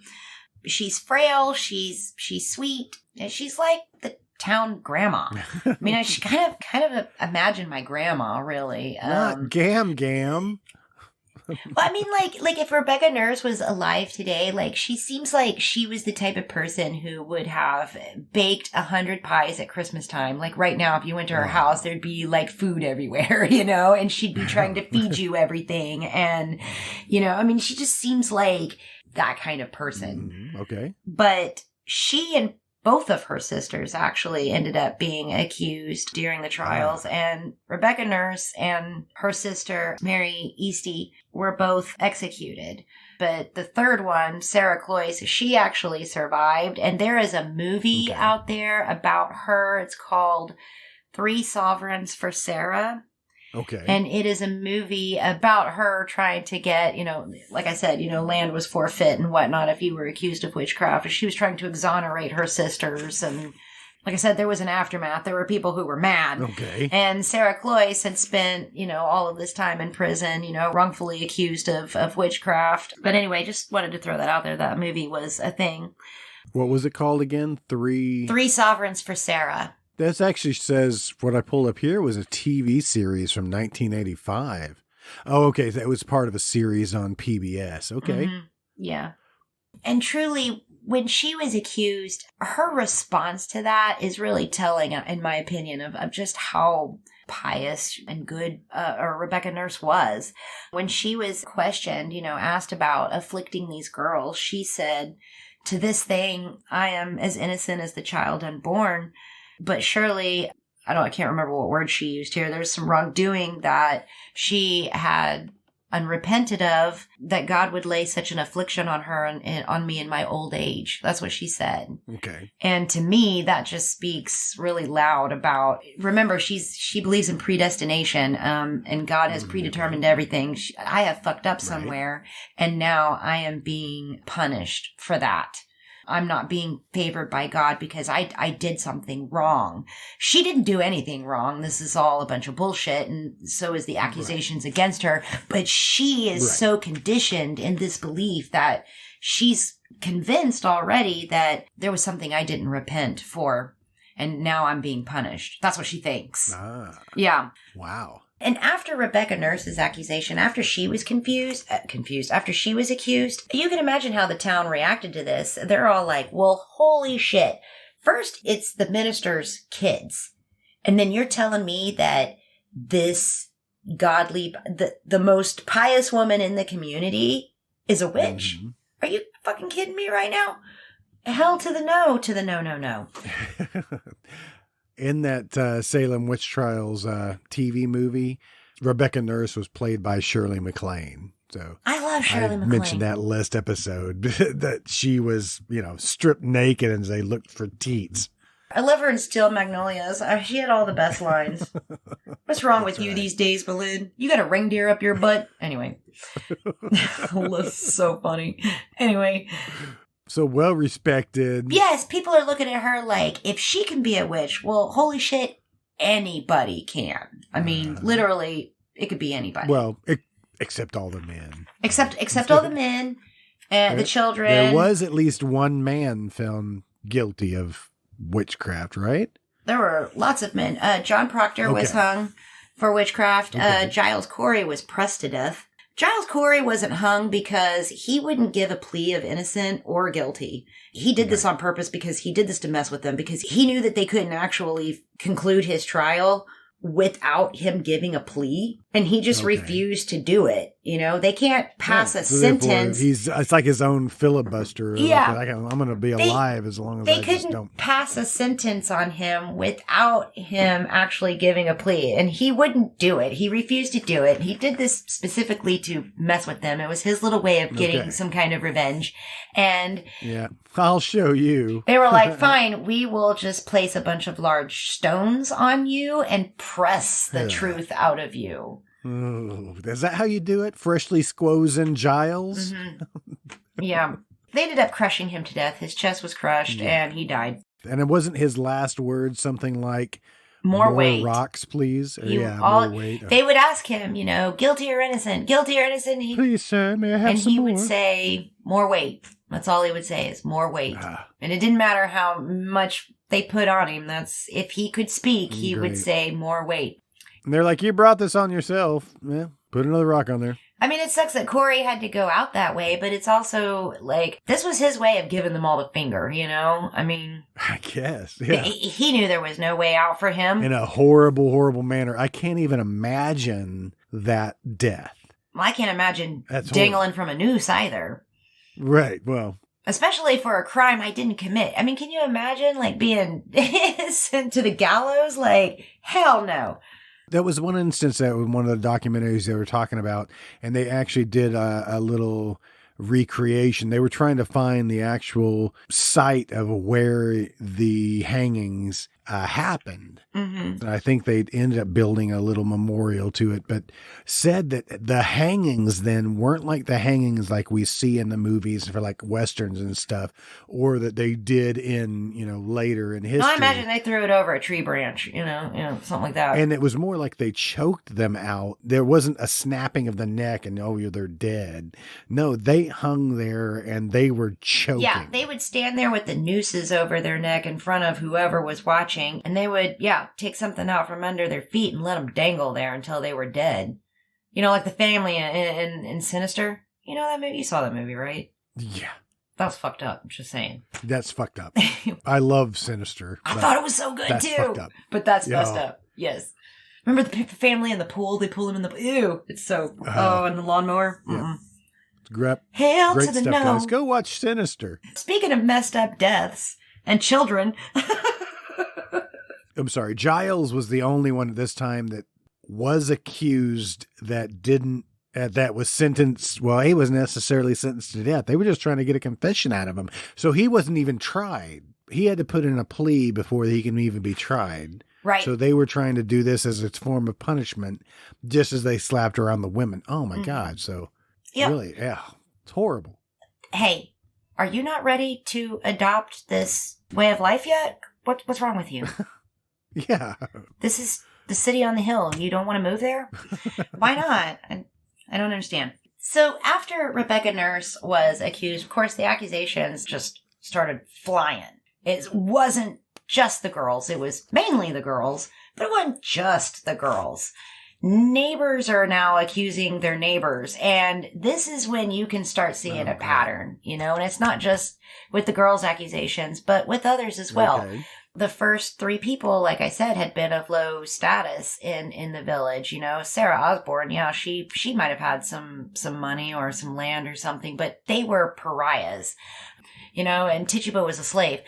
She's frail. She's sweet. And she's like the town grandma. I mean, I should kind of imagine my grandma, really. Not Gam. Well, I mean, like if Rebecca Nurse was alive today, like she seems like she was the type of person who would have baked 100 pies at Christmas time. Like right now, if you went to her house, there'd be like food everywhere, and she'd be trying to feed you everything. And, I mean, she just seems like that kind of person. Okay. But she and both of her sisters actually ended up being accused during the trials, and Rebecca Nurse and her sister, Mary Eastie, were both executed. But the third one, Sarah Cloyce, she actually survived, and there is a movie out there about her. It's called 3 Sovereigns for Sarah. Okay. And it is a movie about her trying to get, like I said, land was forfeit and whatnot if you were accused of witchcraft. She was trying to exonerate her sisters. And like I said, there was an aftermath. There were people who were mad. Okay. And Sarah Cloyce had spent, all of this time in prison, wrongfully accused of witchcraft. But anyway, just wanted to throw that out there. That movie was a thing. What was it called again? 3 Sovereigns for Sarah. This actually says, what I pulled up here was a TV series from 1985. Oh, okay. That was part of a series on PBS. Okay. Mm-hmm. Yeah. And truly, when she was accused, her response to that is really telling, in my opinion, of just how pious and good Rebecca Nurse was. When she was questioned, asked about afflicting these girls, she said, "To this thing, I am as innocent as the child unborn. But surely, I can't remember what word she used here. There's some wrongdoing that she had unrepented of, that God would lay such an affliction on her and on me in my old age." That's what she said. Okay. And to me, that just speaks really loud about, remember, she believes in predestination, and God has predetermined everything. I have fucked up somewhere, and now I am being punished for that. I'm not being favored by God because I did something wrong. She didn't do anything wrong. This is all a bunch of bullshit, and so is the accusations against her. But she is so conditioned in this belief that she's convinced already that there was something I didn't repent for, and now I'm being punished. That's what she thinks. Yeah. Wow. And after Rebecca Nurse's accusation, after she was after she was accused, you can imagine how the town reacted to this. They're all like, well, holy shit. First, it's the minister's kids. And then you're telling me that this godly, the most pious woman in the community is a witch? Mm-hmm. Are you fucking kidding me right now? Hell to the no, no. In that Salem Witch Trials TV movie, Rebecca Nurse was played by Shirley MacLaine. So I love Shirley MacLaine. I mentioned that last episode that she was, stripped naked and they looked for teats. I love her in Steel Magnolias. She had all the best lines. What's wrong with you these days, Balloon? You got a reindeer up your butt? Anyway. That's so funny. Anyway. So well respected. Yes, people are looking at her like, if she can be a witch, well, holy shit, anybody can. I mean, literally, it could be anybody. Well, except all the men. Except all the men and the children. There was at least one man found guilty of witchcraft, right? There were lots of men. John Proctor was hung for witchcraft. Giles Corey was pressed to death. Giles Corey wasn't hung because he wouldn't give a plea of innocent or guilty. He did this on purpose because he did this to mess with them, because he knew that they couldn't actually conclude his trial without him giving a plea, and he just refused to do it. You know, they can't pass a sentence. It's like his own filibuster. Yeah. Like, I'm going to be alive as long as I just don't. They couldn't pass a sentence on him without him actually giving a plea, and he wouldn't do it. He refused to do it. He did this specifically to mess with them. It was his little way of getting some kind of revenge. And yeah, I'll show you. They were like, fine, we will just place a bunch of large stones on you and press the truth out of you. Oh, is that how you do it? Freshly squozing Giles? Mm-hmm. Yeah. They ended up crushing him to death. His chest was crushed and he died. And it wasn't his last word something like, more weight. Rocks, please? Or, more weight. They would ask him, you know, guilty or innocent, guilty or innocent. Please, sir, may I have some more? And he would say, more weight. That's all he would say is more weight. And it didn't matter how much they put on him. That's if he could speak, he would say more weight. And they're like, you brought this on yourself. Yeah, put another rock on there. I mean, it sucks that Corey had to go out that way, but it's also like, this was his way of giving them all the finger, you know? I mean, I guess, yeah. He knew there was no way out for him. In a horrible, horrible manner. I can't even imagine that death. Well, I can't imagine dangling from a noose either. Right, well. Especially for a crime I didn't commit. I mean, can you imagine, like, being sent to the gallows? Like, hell no. That was one instance that was one of the documentaries they were talking about, and they actually did a little recreation. They were trying to find the actual site of where the hangings happened. Mm-hmm. And I think they ended up building a little memorial to it, but said that the hangings then weren't like the hangings like we see in the movies for like Westerns and stuff, or that they did in, later in history. I imagine they threw it over a tree branch, something like that. And it was more like they choked them out. There wasn't a snapping of the neck and, they're dead. No, they hung there and they were choking. Yeah, they would stand there with the nooses over their neck in front of whoever was watching. And they would, take something out from under their feet and let them dangle there until they were dead. Like the family in Sinister. You know that movie? You saw that movie, right? Yeah. That was fucked up. Just saying. That's fucked up. I love Sinister. I thought it was so good, that's too. Fucked up. But that's messed up. Yes. Remember the family in the pool? They pull him in the... Ew. It's so... and the lawnmower? Yeah. Hail great to the stuff, no. guys. Go watch Sinister. Speaking of messed up deaths and children... I'm sorry. Giles was the only one at this time that was accused that didn't, that was sentenced. Well, he wasn't necessarily sentenced to death. They were just trying to get a confession out of him. So he wasn't even tried. He had to put in a plea before he can even be tried. Right. So they were trying to do this as a form of punishment, just as they slapped around the women. Oh my God. So really, it's horrible. Hey, are you not ready to adopt this way of life yet? What's wrong with you? Yeah. This is the city on the hill. You don't want to move there? Why not? I don't understand. So after Rebecca Nurse was accused, of course, the accusations just started flying. It wasn't just the girls. It was mainly the girls, but it wasn't just the girls. Neighbors are now accusing their neighbors. And this is when you can start seeing a pattern, and it's not just with the girls' accusations, but with others as well. Okay. The first 3 people, like I said, had been of low status in the village. Sarah Osborne, she might have had some money or some land or something, but they were pariahs. And Tituba was a slave.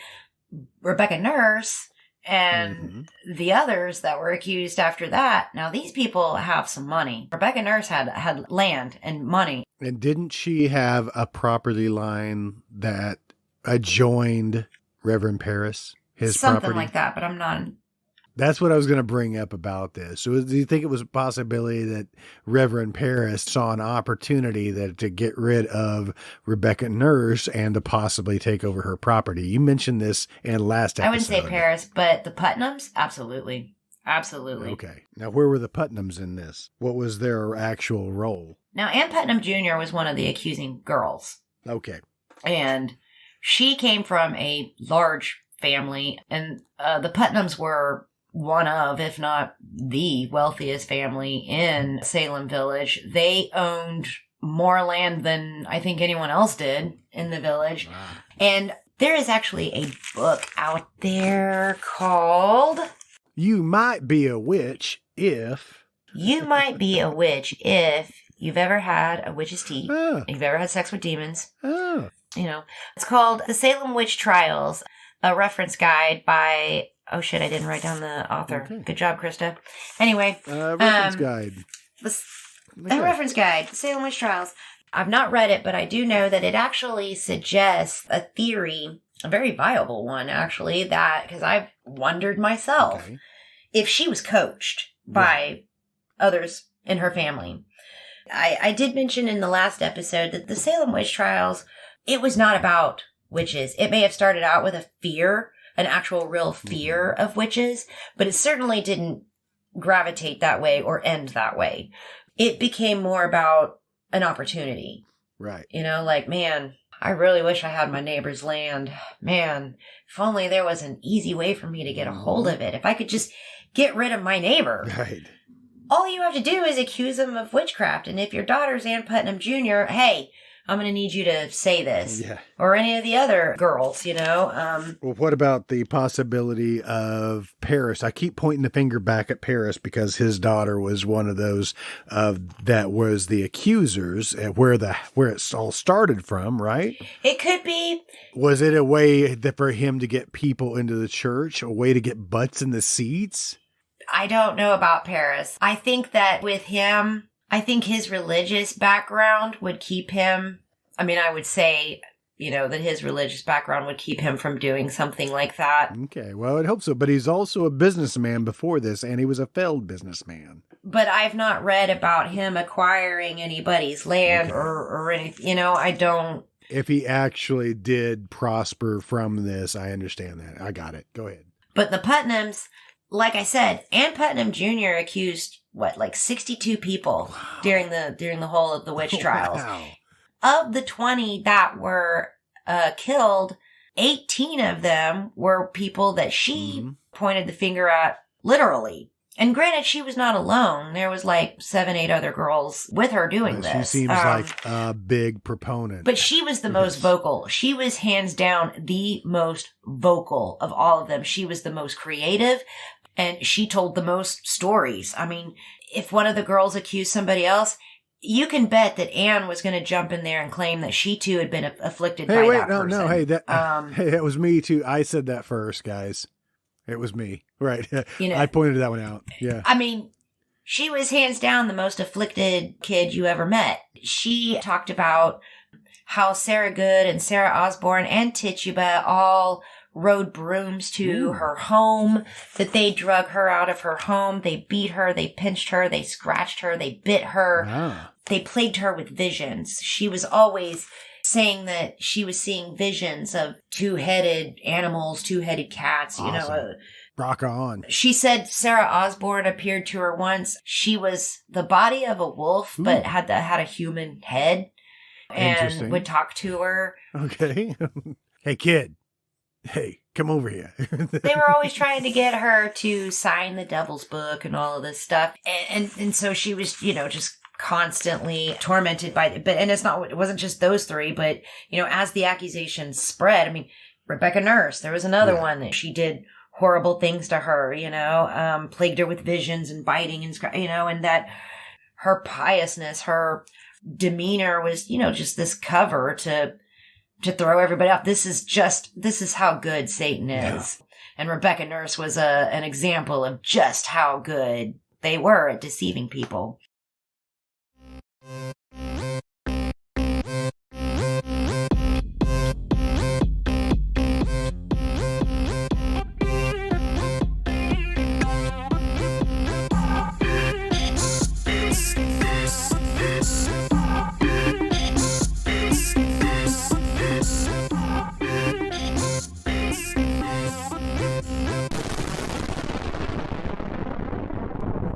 Rebecca Nurse and the others that were accused after that, now these people have some money. Rebecca Nurse had land and money. And didn't she have a property line that adjoined Reverend Paris? His something property? Like that, but I'm not. That's what I was going to bring up about this. So do you think it was a possibility that Reverend Paris saw an opportunity to get rid of Rebecca Nurse and to possibly take over her property? You mentioned this in last episode. I wouldn't say Paris, but the Putnams? Absolutely. Absolutely. Okay. Now, where were the Putnams in this? What was their actual role? Now, Ann Putnam Jr. was one of the accusing girls. Okay. And she came from a large family, and the Putnams were one of, if not the wealthiest family in Salem Village. They owned more land than I think anyone else did in the village. Wow. And there is actually a book out there called You Might Be a Witch If... You Might Be a Witch If You've Ever Had a Witch's Tea. Oh. You've ever had sex with demons. Oh. You know, it's called The Salem Witch Trials, a reference guide by, oh shit, I didn't write down the author. Okay. Good job, Krista. Anyway. Reference guide. The reference guide, The Salem Witch Trials. I've not read it, but I do know that it actually suggests a theory, a very viable one, actually, that, because I've wondered myself, if she was coached by others in her family. I did mention in the last episode that the Salem Witch Trials, it was not about witches. It may have started out with a fear, an actual real fear of witches, but it certainly didn't gravitate that way or end that way. It became more about an opportunity. Right. You know, like, man, I really wish I had my neighbor's land. Man, if only there was an easy way for me to get a hold of it. If I could just get rid of my neighbor. Right. All you have to do is accuse them of witchcraft. And if your daughter's Ann Putnam Jr., hey, I'm going to need you to say this. Yeah. Or any of the other girls, you know. Well, what about the possibility of Paris? I keep pointing the finger back at Paris because his daughter was one of those that was the accusers, where it all started from, right? It could be. Was it a way for him to get people into the church, a way to get butts in the seats? I don't know about Paris. I think that with him, I think his religious background would keep him, I mean, I would say, you know, that his religious background would keep him from doing something like that. Okay, well, I'd hope so. But he's also a businessman before this, and he was a failed businessman. But I've not read about him acquiring anybody's land or anything, you know, I don't. If he actually did prosper from this, I understand that. I got it. Go ahead. But the Putnams, like I said, Ann Putnam Jr. accused, like 62 people during the whole of the witch trials. Wow. Of the 20 that were killed, 18 of them were people that she pointed the finger at literally. And granted, she was not alone. There was like 7, 8 other girls with her doing this. She seems like a big proponent. But she was the most vocal. She was hands down the most vocal of all of them. She was the most creative, and she told the most stories. I mean, if one of the girls accused somebody else, you can bet that Anne was going to jump in there and claim that she too had been afflicted by that person. No, hey, that was me too. I said that first, guys. It was me. Right. You know, I pointed that one out. Yeah. I mean, she was hands down the most afflicted kid you ever met. She talked about how Sarah Good and Sarah Osborne and Tituba all rode brooms to her home, that they drug her out of her home. They beat her. They pinched her. They scratched her. They bit her. Wow. They plagued her with visions. She was always saying that she was seeing visions of 2-headed animals, 2-headed cats, you know. Rock on. She said Sarah Osborne appeared to her once. She was the body of a wolf, but had a human head and would talk to her. Okay. Hey, kid. Hey, come over here. They were always trying to get her to sign the devil's book and all of this stuff. And so she was, you know, just constantly tormented by it. But, and it wasn't just those 3, but, you know, as the accusations spread, I mean, Rebecca Nurse, there was another one that she did horrible things to her, you know, plagued her with visions and biting and, you know, and that her piousness, her demeanor was, you know, just this cover to throw everybody off. This is how good Satan is. Yeah. And Rebecca Nurse was an example of just how good they were at deceiving people.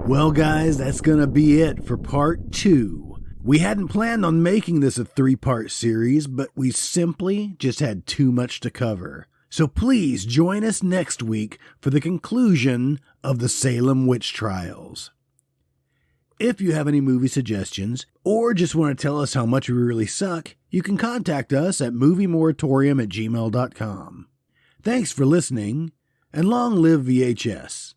Well, guys, that's going to be it for part 2. We hadn't planned on making this a 3-part series, but we simply just had too much to cover. So please join us next week for the conclusion of the Salem Witch Trials. If you have any movie suggestions, or just want to tell us how much we really suck, you can contact us at moviemoratorium@gmail.com. Thanks for listening, and long live VHS.